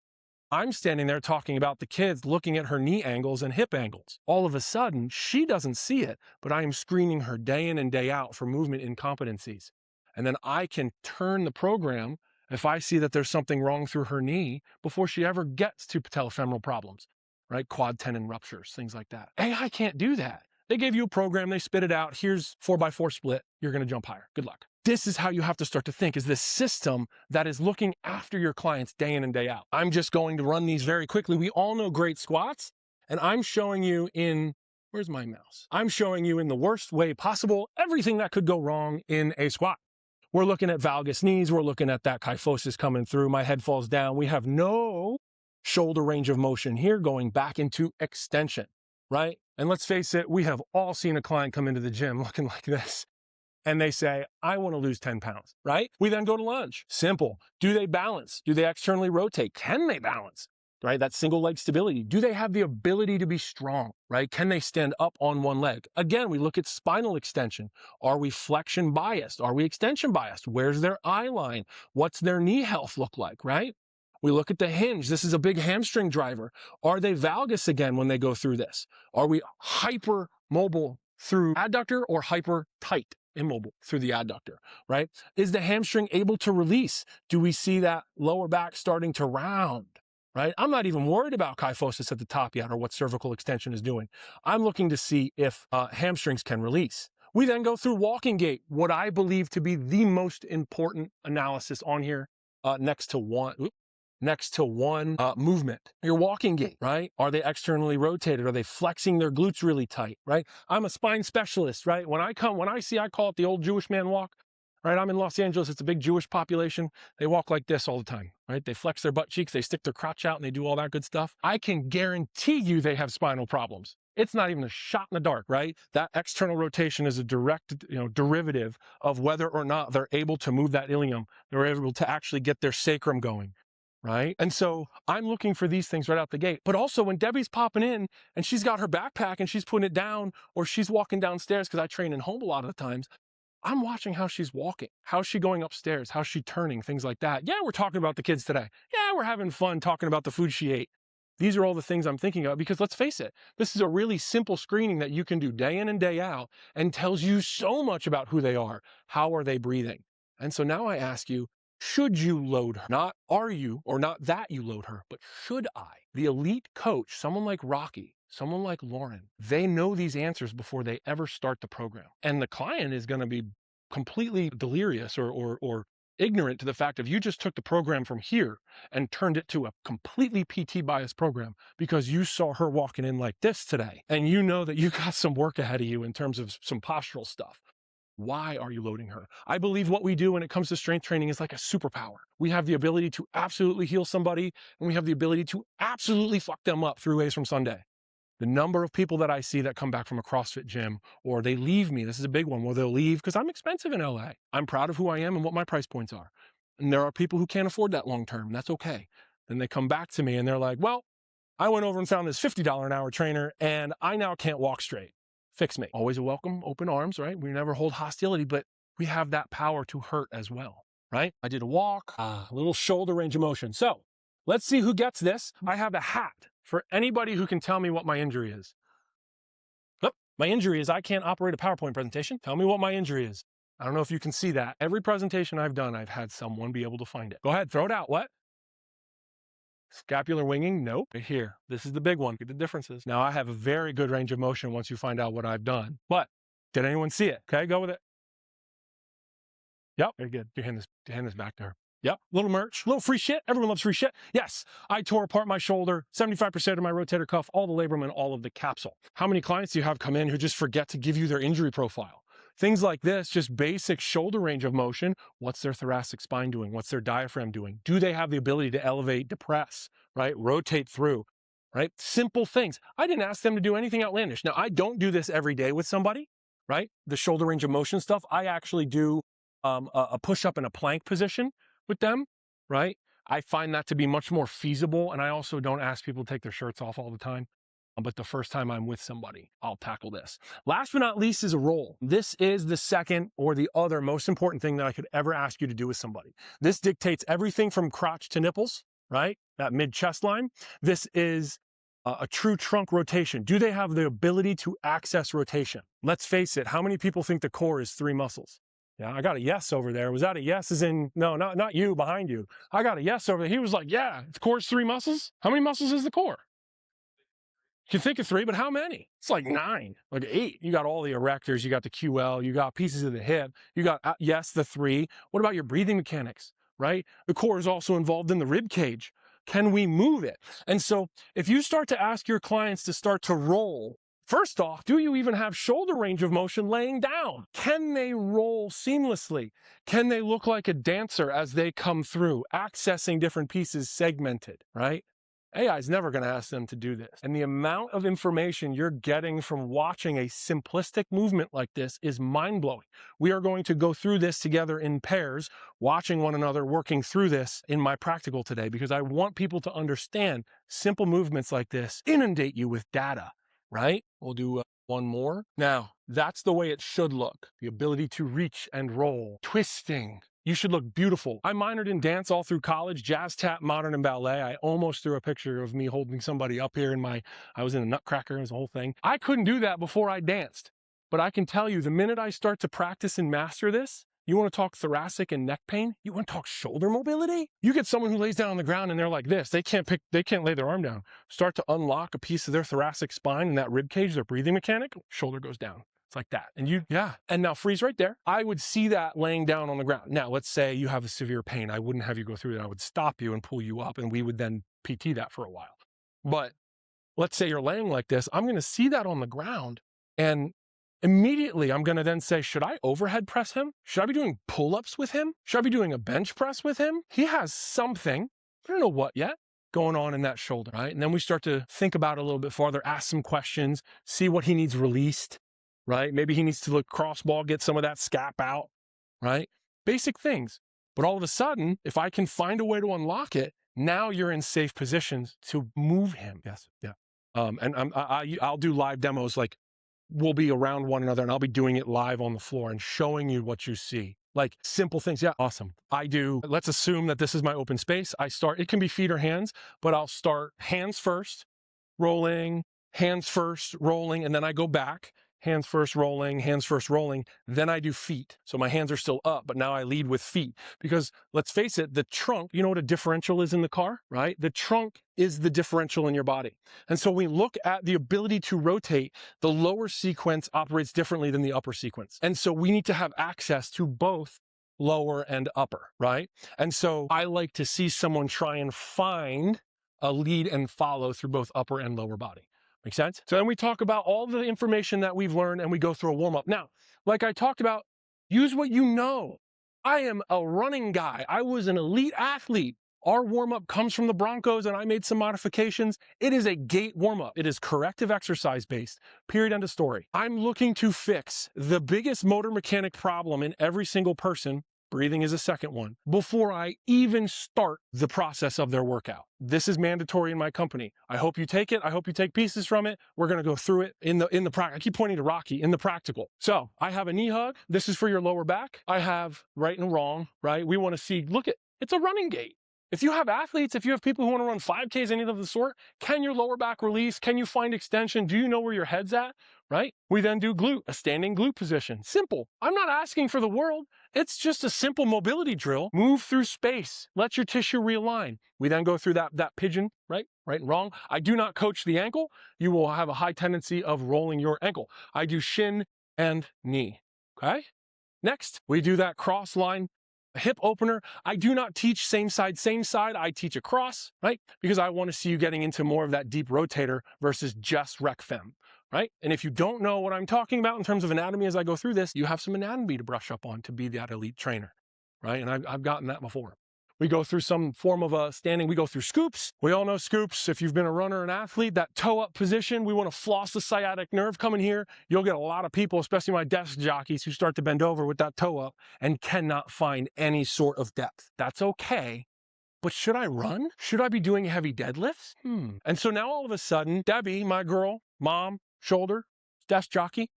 I'm standing there talking about the kids looking at her knee angles and hip angles. All of a sudden, she doesn't see it, but I am screening her day in and day out for movement incompetencies. And then I can turn the program if I see that there's something wrong through her knee before she ever gets to patellofemoral problems, right? Quad tendon ruptures, things like that. AI can't do that. They gave you a program, they spit it out. Here's 4x4 split. You're going to jump higher. Good luck. This is how you have to start to think, is this system that is looking after your clients day in and day out. I'm just going to run these very quickly. We all know great squats, and I'm showing you in, where's my mouse? I'm showing you in the worst way possible everything that could go wrong in a squat. We're looking at valgus knees. We're looking at that kyphosis coming through. My head falls down. We have no shoulder range of motion here going back into extension, right? And let's face it, we have all seen a client come into the gym looking like this, and they say, I want to lose 10 pounds, right? We then go to lunge. Simple. Do they balance? Do they externally rotate? Can they balance? Right? That single leg stability. Do they have the ability to be strong, right? Can they stand up on one leg? Again, we look at spinal extension. Are we flexion biased? Are we extension biased? Where's their eye line? What's their knee health look like, right? We look at the hinge. This is a big hamstring driver. Are they valgus again when they go through this? Are we hyper mobile through adductor or hyper tight, immobile through the adductor, right? Is the hamstring able to release? Do we see that lower back starting to round, right? I'm not even worried about kyphosis at the top yet or what cervical extension is doing. I'm looking to see if hamstrings can release. We then go through walking gait, what I believe to be the most important analysis on here, next to one movement. Your walking gait, right? Are they externally rotated? Are they flexing their glutes really tight, right? I'm a spine specialist, right? When I see, I call it the old Jewish man walk, right? I'm in Los Angeles. It's a big Jewish population. They walk like this all the time, right? They flex their butt cheeks, they stick their crotch out, and they do all that good stuff. I can guarantee you they have spinal problems. It's not even a shot in the dark, right? That external rotation is a direct, derivative of whether or not they're able to move that ilium. They're able to actually get their sacrum going, right? And so I'm looking for these things right out the gate. But also when Debbie's popping in and she's got her backpack and she's putting it down, or she's walking downstairs, because I train in home a lot of the times, I'm watching how she's walking. How's she going upstairs? How's she turning? Things like that. Yeah, we're talking about the kids today. Yeah, we're having fun talking about the food she ate. These are all the things I'm thinking of, because let's face it, this is a really simple screening that you can do day in and day out and tells you so much about who they are. How are they breathing? And so now I ask you, should you load her? Not are you, or not that you load her, but should I? The elite coach, someone like Rocky, someone like Lauren, they know these answers before they ever start the program. And the client is going to be completely delirious or ignorant to the fact of you just took the program from here and turned it to a completely PT biased program because you saw her walking in like this today. And you know that you got some work ahead of you in terms of some postural stuff. Why are you loading her? I believe what we do when it comes to strength training is like a superpower. We have the ability to absolutely heal somebody, and we have the ability to absolutely fuck them up 3 ways from Sunday. The number of people that I see that come back from a CrossFit gym, or they leave me, this is a big one, where they'll leave because I'm expensive in LA. I'm proud of who I am and what my price points are. And there are people who can't afford that long term. That's okay. Then they come back to me and they're like, well, I went over and found this $50 an hour trainer and I now can't walk straight. Fix me. Always a welcome, open arms, right? We never hold hostility, but we have that power to hurt as well, right? I did a walk, a little shoulder range of motion. So let's see who gets this. I have a hat for anybody who can tell me what my injury is. Oh, my injury is I can't operate a PowerPoint presentation. Tell me what my injury is. I don't know if you can see that. Every presentation I've done, I've had someone be able to find it. Go ahead, throw it out. What? Scapular winging? Nope. Right here. This is the big one. Get the differences. Now, I have a very good range of motion once you find out what I've done. But did anyone see it? Okay, go with it. Yep, very good. You hand this back to her. Yep, little merch, little free shit. Everyone loves free shit. Yes, I tore apart my shoulder, 75% of my rotator cuff, all the labrum, and all of the capsule. How many clients do you have come in who just forget to give you their injury profile? Things like this, just basic shoulder range of motion. What's their thoracic spine doing? What's their diaphragm doing? Do they have the ability to elevate, depress, right? Rotate through, right? Simple things. I didn't ask them to do anything outlandish. Now, I don't do this every day with somebody, right? The shoulder range of motion stuff. I actually do a push-up in a plank position with them, right? I find that to be much more feasible, and I also don't ask people to take their shirts off all the time. But the first time I'm with somebody, I'll tackle this. Last but not least is a roll. This is the second or the other most important thing that I could ever ask you to do with somebody. This dictates everything from crotch to nipples, right? That mid-chest line. This is a true trunk rotation. Do they have the ability to access rotation? Let's face it, how many people think the core is 3 muscles? Yeah, I got a yes over there. Was that a yes as in, no, not you, behind you. I got a yes over there. He was like, yeah, the core is 3 muscles. How many muscles is the core? You can think of 3, but how many? It's like 9, like 8. You got all the erectors, you got the QL, you got pieces of the hip, you got, yes, the 3. What about your breathing mechanics, right? The core is also involved in the rib cage. Can we move it? And so if you start to ask your clients to start to roll, first off, do you even have shoulder range of motion laying down? Can they roll seamlessly? Can they look like a dancer as they come through, accessing different pieces segmented, right? AI is never going to ask them to do this. And the amount of information you're getting from watching a simplistic movement like this is mind-blowing. We are going to go through this together in pairs, watching one another, working through this in my practical today, because I want people to understand simple movements like this inundate you with data, right? We'll do one more. Now, that's the way it should look. The ability to reach and roll, twisting. You should look beautiful. I minored in dance all through college, jazz, tap, modern, and ballet. I almost threw a picture of me holding somebody up here I was in a Nutcracker, it was a whole thing. I couldn't do that before I danced. But I can tell you, the minute I start to practice and master this, you want to talk thoracic and neck pain? You want to talk shoulder mobility? You get someone who lays down on the ground and they're like this. They can't lay their arm down. Start to unlock a piece of their thoracic spine and that rib cage, their breathing mechanic, shoulder goes down. It's like that. And and now freeze right there. I would see that laying down on the ground. Now, let's say you have a severe pain. I wouldn't have you go through that. I would stop you and pull you up, and we would then PT that for a while. But let's say you're laying like this. I'm going to see that on the ground, and immediately I'm going to then say, should I overhead press him? Should I be doing pull-ups with him? Should I be doing a bench press with him? He has something, I don't know what yet, going on in that shoulder, right? And then we start to think about it a little bit farther, ask some questions, see what he needs released, right? Maybe he needs to look cross-ball, get some of that scap out, right? Basic things. But all of a sudden, if I can find a way to unlock it, now you're in safe positions to move him. Yes, yeah. And I'll do live demos, like we'll be around one another and I'll be doing it live on the floor and showing you what you see. Like simple things. Yeah, awesome. Let's assume that this is my open space. It can be feet or hands, but I'll start hands first, rolling, hands first, rolling, and then I go back. Hands first rolling, then I do feet. So my hands are still up, but now I lead with feet. Because let's face it, the trunk, you know what a differential is in the car, right? The trunk is the differential in your body. And so we look at the ability to rotate, the lower sequence operates differently than the upper sequence. And so we need to have access to both lower and upper, right? And so I like to see someone try and find a lead and follow through both upper and lower body. Make sense? So then we talk about all the information that we've learned and we go through a warm-up. Now, like I talked about, use what you know. I am a running guy. I was an elite athlete. Our warm-up comes from the Broncos and I made some modifications. It is a Gait warm-up. It is corrective exercise based. Period, end of story. I'm looking to fix the biggest motor mechanic problem in every single person, Breathing is a second one. Before I even start the process of their workout. This is mandatory in my company. I hope you take it. I hope you take pieces from it. We're going to go through it in the practical. I keep pointing to Rocky, in the practical. So I have a knee hug. This is for your lower back. I have right and wrong, right? We want to see, look at, it's a running gait. If you have athletes, if you have people who want to run 5Ks, anything of the sort, can your lower back release? Can you find extension? Do you know where your head's at? Right? We then do glute, a standing glute position. Simple. I'm not asking for the world. It's just a simple mobility drill. Move through space. Let your tissue realign. We then go through that pigeon, right? Right and wrong. I do not coach the ankle. You will have a high tendency of rolling your ankle. I do shin and knee. Okay? Next, we do that cross line hip opener. I do not teach same side. I teach a cross, right? Because I want to see you getting into more of that deep rotator versus just rec fem, right? And if you don't know what I'm talking about in terms of anatomy as I go through this, you have some anatomy to brush up on to be that elite trainer, right? And I've gotten that before. We go through some form of a standing. We go through scoops. We all know scoops. If you've been a runner or an athlete, that toe up position, we want to floss the sciatic nerve coming here. You'll get a lot of people, especially my desk jockeys, who start to bend over with that toe up and cannot find any sort of depth. That's okay. But should I run? Should I be doing heavy deadlifts? And so now all of a sudden, Debbie, my girl, mom, shoulder, desk jockey,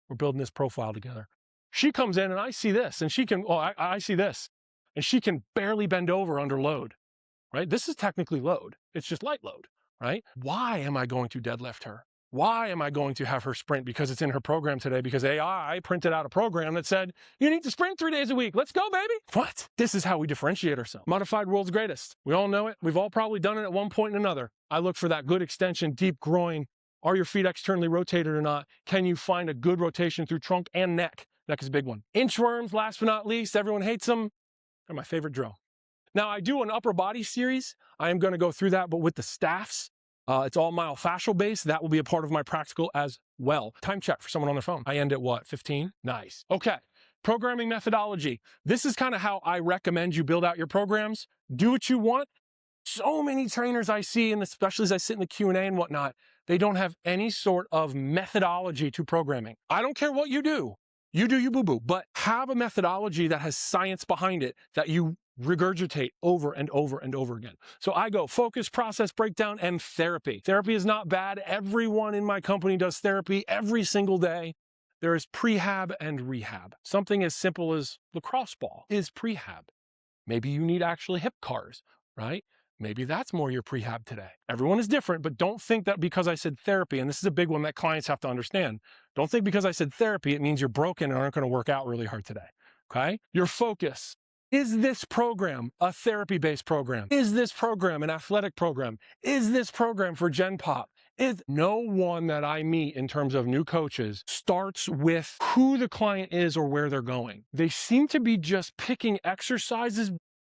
we're building this profile together. She comes in and I see this, and she can, I see this. And she can barely bend over under load, right? This is technically load. It's just light load, right? Why am I going to deadlift her? Why am I going to have her sprint? Because it's in her program today, because AI printed out a program that said, you need to sprint 3 days a week. Let's go, baby. What? This is how we differentiate ourselves. Modified world's greatest. We all know it. We've all probably done it at one point or another. I look for that good extension, deep groin. Are your feet externally rotated or not? Can you find a good rotation through trunk and neck? Neck is a big one. Inchworms, last but not least, everyone hates them. They're my favorite drill. Now, I do an upper body series. I am going to go through that, but with the staffs. It's all myofascial based. That will be a part of my practical as well. Time check for someone on their phone. I end at what, 15? Nice. Okay. Programming methodology. This is kind of how I recommend you build out your programs. Do what you want. So many trainers I see, and especially as I sit in the Q&A and whatnot, they don't have any sort of methodology to programming. I don't care what you do. You do you boo-boo, but have a methodology that has science behind it that you regurgitate over and over and over again. So I go focus, process, breakdown, and therapy. Therapy is not bad. Everyone in my company does therapy every single day. There is prehab and rehab. Something as simple as lacrosse ball is prehab. Maybe you need actually hip cars, right? Maybe that's more your prehab today. Everyone is different, but don't think that because I said therapy, and this is a big one that clients have to understand, don't think because I said therapy, it means you're broken and aren't going to work out really hard today, okay? Your focus. Is this program a therapy-based program? Is this program an athletic program? Is this program for Gen Pop? No one that I meet in terms of new coaches starts with who the client is or where they're going. They seem to be just picking exercises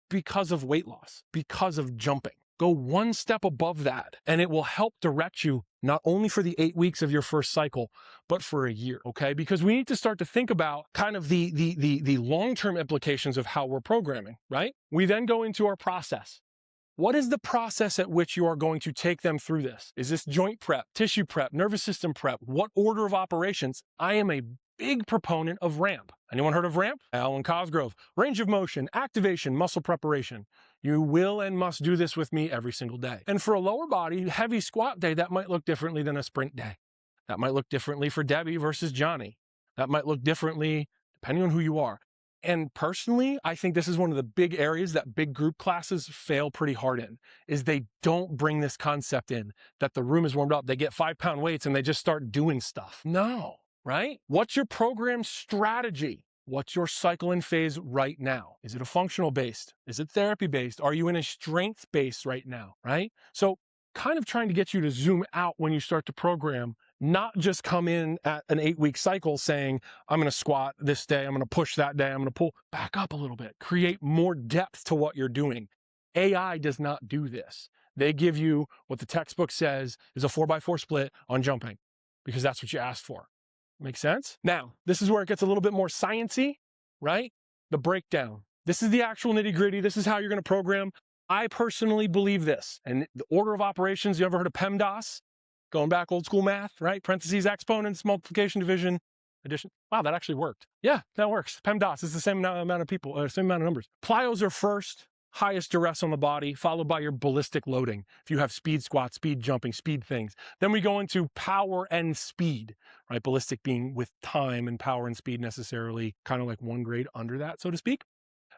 because of weight loss, because of jumping. Go one step above that, and it will help direct you not only for the 8 weeks of your first cycle, but for a year, okay? Because we need to start to think about kind of the long-term implications of how we're programming, right? We then go into our process. What is the process at which you are going to take them through this? Is this joint prep, tissue prep, nervous system prep? What order of operations? I am a big proponent of RAMP. Anyone heard of RAMP? Alan Cosgrove. Range of motion, activation, muscle preparation. You will and must do this with me every single day. And for a lower body, heavy squat day, that might look differently than a sprint day. That might look differently for Debbie versus Johnny. That might look differently depending on who you are. And personally, I think this is one of the big areas that big group classes fail pretty hard in, is they don't bring this concept in, that the room is warmed up, they get 5-pound weights and they just start doing stuff. No, right? What's your program strategy? What's your cycle and phase right now? Is it a functional based? Is it therapy based? Are you in a strength base right now, right? So kind of trying to get you to zoom out when you start to program, not just come in at an 8-week cycle saying, I'm going to squat this day, I'm going to push that day, I'm going to pull. Back up a little bit. Create more depth to what you're doing. AI does not do this. They give you what the textbook says is a 4x4 split on jumping, because that's what you asked for. Make sense? Now, this is where it gets a little bit more sciencey, right? The breakdown. This is the actual nitty-gritty. This is how you're going to program. I personally believe this. And the order of operations, you ever heard of PEMDAS? Going back old school math, right? Parentheses, exponents, multiplication, division. addition. Wow, that actually worked. Yeah, that works. PEMDAS is the same amount of people, same amount of numbers. Plyos are first, highest duress on the body, followed by your ballistic loading. If you have speed squats, speed jumping, speed things. Then we go into power and speed, right? Ballistic being with time, and power and speed necessarily kind of like one grade under that, so to speak.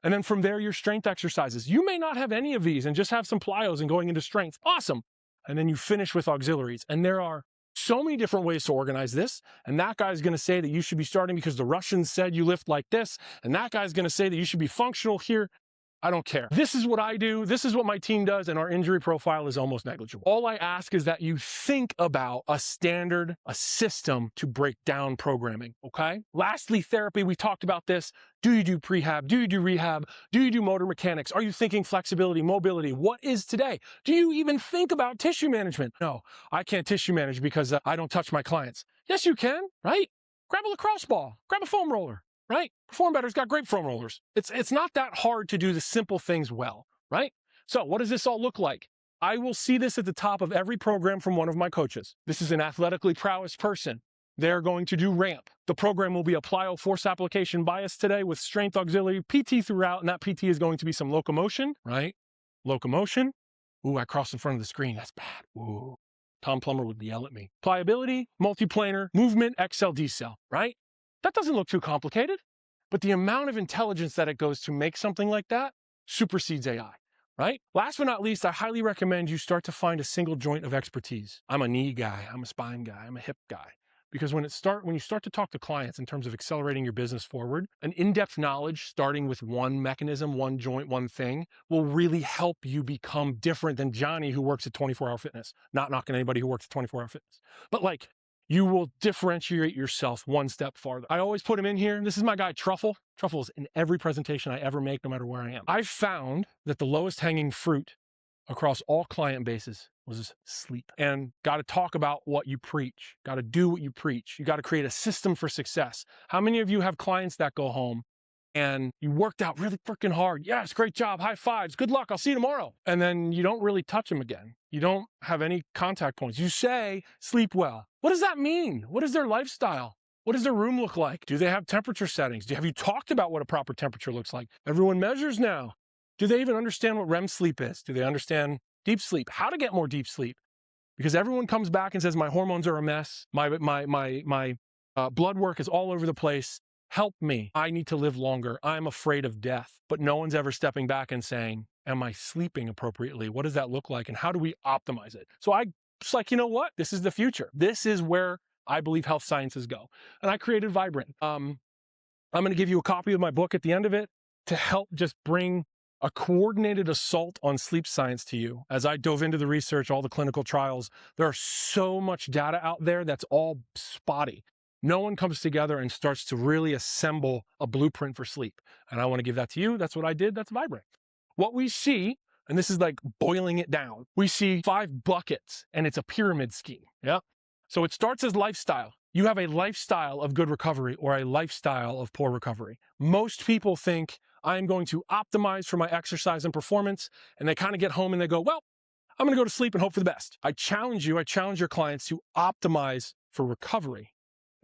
And then from there, your strength exercises. You may not have any of these and just have some plyos and going into strength. Awesome. And then you finish with auxiliaries. And there are so many different ways to organize this. And that guy's going to say that you should be starting because the Russians said you lift like this. And that guy's going to say that you should be functional here. I don't care. This is what I do. This is what my team does. And our injury profile is almost negligible. All I ask is that you think about a standard, a system to break down programming. Okay. Lastly, therapy. We talked about this. Do you do prehab? Do you do rehab? Do you do motor mechanics? Are you thinking flexibility, mobility? What is today? Do you even think about tissue management? No, I can't tissue manage because I don't touch my clients. Yes, you can, right? Grab a lacrosse ball, grab a foam roller. Right? Perform Better's got great foam rollers. It's not that hard to do the simple things well, right? So what does this all look like? I will see this at the top of every program from one of my coaches. This is an athletically prowess person. They're going to do ramp. The program will be a plyo force application bias today with strength auxiliary PT throughout, and that PT is going to be some locomotion, right? Locomotion. Ooh, I crossed in front of the screen. That's bad. Ooh. Tom Plummer would yell at me. Pliability, multiplanar, movement, XL, decel, right? That doesn't look too complicated, but the amount of intelligence that it goes to make something like that supersedes AI, right? Last but not least, I highly recommend you start to find a single joint of expertise. I'm a knee guy, I'm a spine guy, I'm a hip guy. Because when you start to talk to clients in terms of accelerating your business forward, an in-depth knowledge starting with one mechanism, one joint, one thing will really help you become different than Johnny who works at 24-hour fitness. Not knocking anybody who works at 24-hour fitness. But like, you will differentiate yourself one step farther. I always put him in here. This is my guy, Truffle. Truffle is in every presentation I ever make, no matter where I am. I've found that the lowest hanging fruit across all client bases was sleep. And got to talk about what you preach. Got to do what you preach. You got to create a system for success. How many of you have clients that go home and you worked out really freaking hard? Yes, great job, high fives, good luck, I'll see you tomorrow. And then you don't really touch them again. You don't have any contact points. You say, sleep well. What does that mean? What is their lifestyle? What does their room look like? Do they have temperature settings? Have you talked about what a proper temperature looks like? Everyone measures now. Do they even understand what REM sleep is? Do they understand deep sleep? How to get more deep sleep? Because everyone comes back and says, my hormones are a mess. My blood work is all over the place. Help me. I need to live longer. I'm afraid of death. But no one's ever stepping back and saying, am I sleeping appropriately? What does that look like? And how do we optimize it? So I was like, you know what? This is the future. This is where I believe health sciences go. And I created Vibrant. I'm going to give you a copy of my book at the end of it to help just bring a coordinated assault on sleep science to you. As I dove into the research, all the clinical trials, there's so much data out there that's all spotty. No one comes together and starts to really assemble a blueprint for sleep. And I want to give that to you. That's what I did. That's Vibrant. What we see, and this is like boiling it down, we see 5 buckets and it's a pyramid scheme. Yeah. So it starts as lifestyle. You have a lifestyle of good recovery or a lifestyle of poor recovery. Most people think I'm going to optimize for my exercise and performance, and they kind of get home and they go, well, I'm going to go to sleep and hope for the best. I challenge your clients to optimize for recovery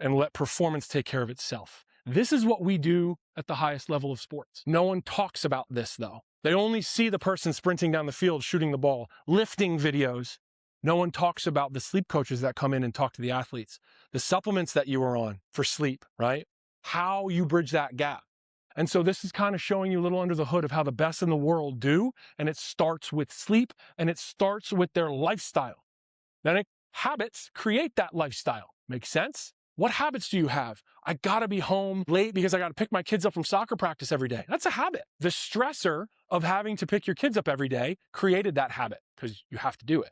and let performance take care of itself. This is what we do at the highest level of sports. No one talks about this though. They only see the person sprinting down the field, shooting the ball, lifting videos. No one talks about the sleep coaches that come in and talk to the athletes, the supplements that you are on for sleep, right? How you bridge that gap. And so this is kind of showing you a little under the hood of how the best in the world do. And it starts with sleep and it starts with their lifestyle. Then habits create that lifestyle. Make sense? What habits do you have? I gotta be home late because I gotta pick my kids up from soccer practice every day. That's a habit. The stressor of having to pick your kids up every day created that habit because you have to do it.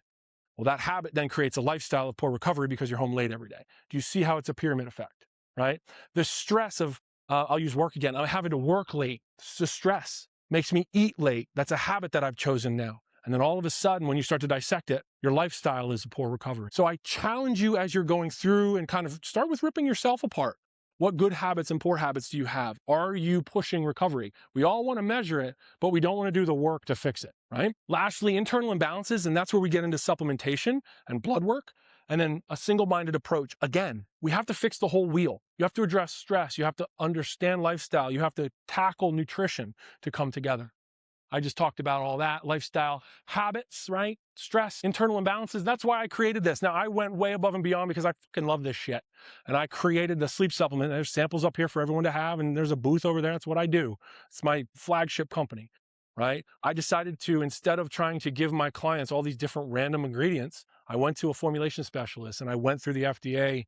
Well, that habit then creates a lifestyle of poor recovery because you're home late every day. Do you see how it's a pyramid effect, right? The stress of, I'll use work again. I'm having to work late. It's the stress makes me eat late. That's a habit that I've chosen now. And then all of a sudden, when you start to dissect it, your lifestyle is a poor recovery. So I challenge you as you're going through and kind of start with ripping yourself apart. What good habits and poor habits do you have? Are you pushing recovery? We all want to measure it, but we don't want to do the work to fix it, right? Lastly, internal imbalances, and that's where we get into supplementation and blood work. And then a single-minded approach. Again, we have to fix the whole wheel. You have to address stress. You have to understand lifestyle. You have to tackle nutrition to come together. I just talked about all that, lifestyle habits, right? Stress, internal imbalances. That's why I created this. Now, I went way above and beyond because I fucking love this shit. And I created the sleep supplement. There's samples up here for everyone to have, and there's a booth over there. That's what I do. It's my flagship company, right? I decided to, instead of trying to give my clients all these different random ingredients, I went to a formulation specialist and I went through the FDA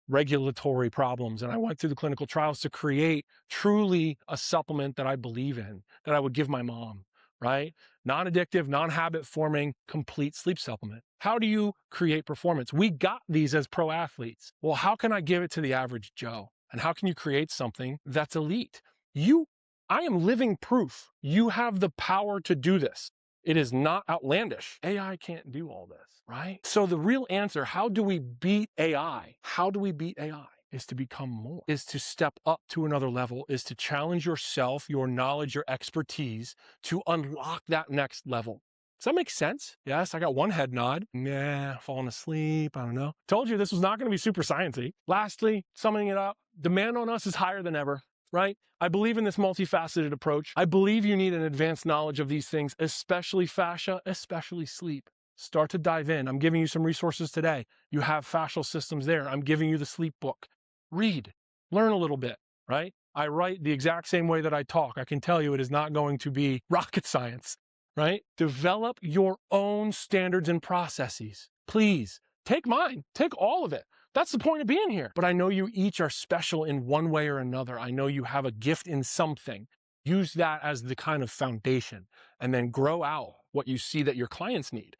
regulatory problems, and I went through the clinical trials to create truly a supplement that I believe in, that I would give my mom, right? Non-addictive, non-habit forming, complete sleep supplement. How do you create performance? We got these as pro athletes. Well, how can I give it to the average Joe? And how can you create something that's elite? I am living proof. You have the power to do this. It is not outlandish. AI can't do all this, right? So the real answer, how do we beat AI? How do we beat AI? Is to become more, is to step up to another level, is to challenge yourself, your knowledge, your expertise to unlock that next level. Does that make sense? Yes, I got one head nod. Nah, falling asleep, I don't know. Told you this was not gonna be super sciencey. Lastly, summing it up, demand on us is higher than ever, right? I believe in this multifaceted approach. I believe you need an advanced knowledge of these things, especially fascia, especially sleep. Start to dive in. I'm giving you some resources today. You have fascial systems there. I'm giving you the sleep book. Read, learn a little bit, right? I write the exact same way that I talk. I can tell you it is not going to be rocket science, right? Develop your own standards and processes. Please, take mine, take all of it. That's the point of being here. But I know you each are special in one way or another. I know you have a gift in something. Use that as the kind of foundation and then grow out what you see that your clients need,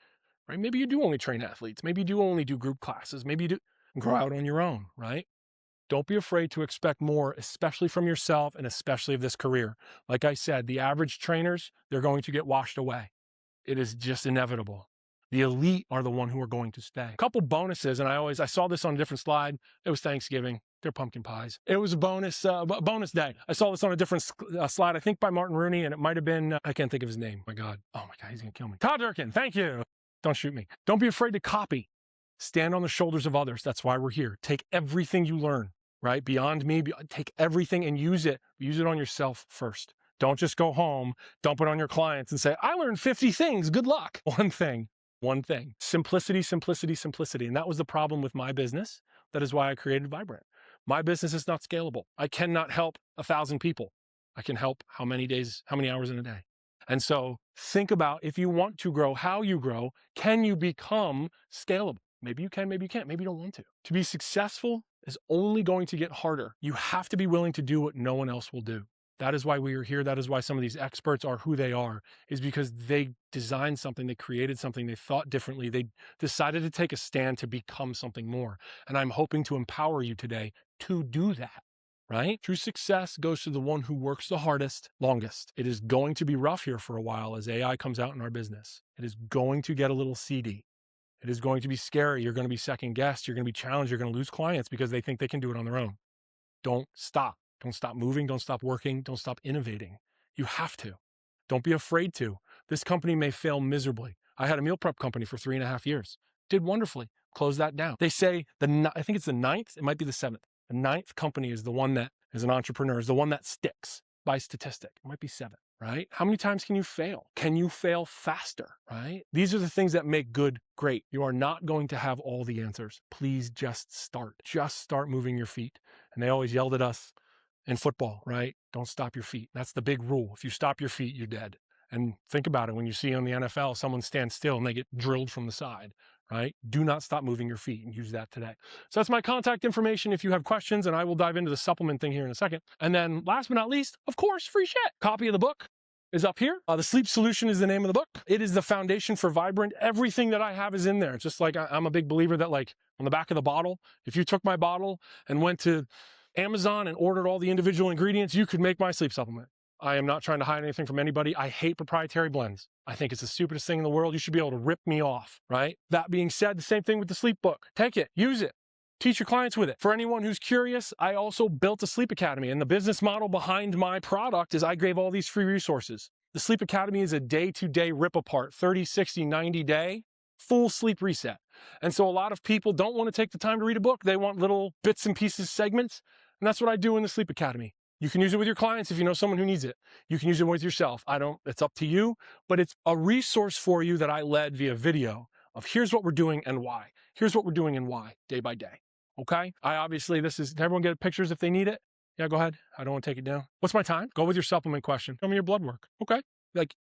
right? Maybe you do only train athletes. Maybe you do only do group classes. Maybe you do grow out on your own, right? Don't be afraid to expect more, especially from yourself and especially of this career. Like I said, the average trainers, they're going to get washed away. It is just inevitable. The elite are the one who are going to stay. A couple bonuses, and I saw this on a different slide. It was Thanksgiving. They're pumpkin pies. It was a bonus day. I saw this on a different slide, I think by Martin Rooney, and it might have been, I can't think of his name. My God. Oh my God, he's gonna kill me. Todd Durkin, thank you. Don't shoot me. Don't be afraid to copy. Stand on the shoulders of others. That's why we're here. Take everything you learn, right? Beyond me, take everything and use it. Use it on yourself first. Don't just go home, dump it on your clients and say, I learned 50 things, good luck. One thing. Simplicity, simplicity, simplicity. And that was the problem with my business. That is why I created Vibrant. My business is not scalable. I cannot help 1,000 people. I can help how many hours in a day. And so think about, if you want to grow, how you grow. Can you become scalable? Maybe you can, maybe you can't, maybe you don't want to. To be successful is only going to get harder. You have to be willing to do what no one else will do. That is why we are here. That is why some of these experts are who they are, is because they designed something, they created something, they thought differently, they decided to take a stand to become something more. And I'm hoping to empower you today to do that, right? True success goes to the one who works the hardest, longest. It is going to be rough here for a while as AI comes out in our business. It is going to get a little seedy. It is going to be scary. You're going to be second guessed. You're going to be challenged. You're going to lose clients because they think they can do it on their own. Don't stop. Don't stop moving. Don't stop working. Don't stop innovating. You have to. Don't be afraid to. This company may fail miserably. I had a meal prep company for 3.5 years. Did wonderfully. Closed that down. They say, I think it's the 9th. It might be the 7th. The 9th company is the one that, as an entrepreneur, is the one that sticks by statistic. It might be 7, right? How many times can you fail? Can you fail faster, right? These are the things that make good great. You are not going to have all the answers. Please just start. Just start moving your feet. And they always yelled at us in football, right? Don't stop your feet. That's the big rule. If you stop your feet, you're dead. And think about it. When you see on the NFL, someone stands still and they get drilled from the side, right? Do not stop moving your feet, and use that today. So that's my contact information if you have questions, and I will dive into the supplement thing here in a second. And then last but not least, of course, free shit. Copy of the book is up here. The Sleep Solution is the name of the book. It is the foundation for Vibrant. Everything that I have is in there. It's just like I'm a big believer that, like, on the back of the bottle, if you took my bottle and went to Amazon and ordered all the individual ingredients, you could make my sleep supplement. I am not trying to hide anything from anybody. I hate proprietary blends. I think it's the stupidest thing in the world. You should be able to rip me off, right? That being said, the same thing with the sleep book. Take it, use it, teach your clients with it. For anyone who's curious, I also built a Sleep Academy, and the business model behind my product is I gave all these free resources. The Sleep Academy is a day-to-day rip apart, 30, 60, 90 day, full sleep reset. And so a lot of people don't want to take the time to read a book. They want little bits and pieces, segments. And that's what I do in the Sleep Academy. You can use it with your clients if you know someone who needs it. You can use it with yourself. It's up to you, but it's a resource for you that I led via video of here's what we're doing and why. Here's what we're doing and why, day by day. Okay? Did everyone get pictures if they need it? Yeah, go ahead. I don't want to take it down. What's my time? Go with your supplement question. Show me your blood work. Okay? Like,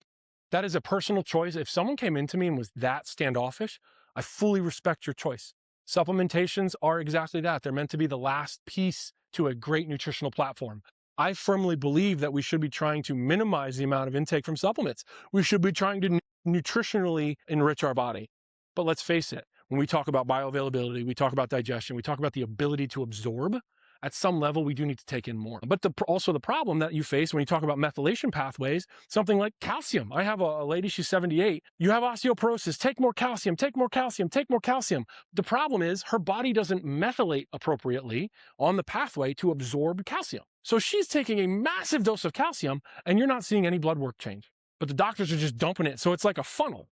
that is a personal choice. If someone came into me and was that standoffish, I fully respect your choice. Supplementations are exactly that. They're meant to be the last piece to a great nutritional platform. I firmly believe that we should be trying to minimize the amount of intake from supplements. We should be trying to nutritionally enrich our body. But let's face it, when we talk about bioavailability, we talk about digestion, we talk about the ability to absorb, at some level, we do need to take in more. But also the problem that you face when you talk about methylation pathways, something like calcium. I have a lady, she's 78. You have osteoporosis, take more calcium, take more calcium, take more calcium. The problem is her body doesn't methylate appropriately on the pathway to absorb calcium. So she's taking a massive dose of calcium and you're not seeing any blood work change. But the doctors are just dumping it. So it's like a funnel.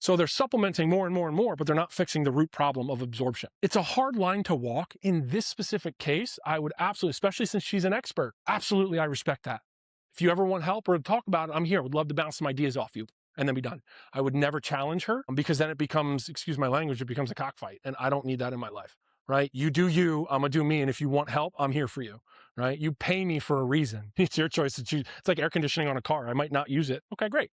So they're supplementing more and more and more, but they're not fixing the root problem of absorption. It's a hard line to walk. In this specific case, I would absolutely, especially since she's an expert, absolutely, I respect that. If you ever want help or to talk about it, I'm here. Would love to bounce some ideas off you and then be done. I would never challenge her because then it becomes, excuse my language, it becomes a cockfight. And I don't need that in my life, right? You do you, I'm gonna do me. And if you want help, I'm here for you, right? You pay me for a reason. It's your choice to choose. It's like air conditioning on a car. I might not use it. Okay, great.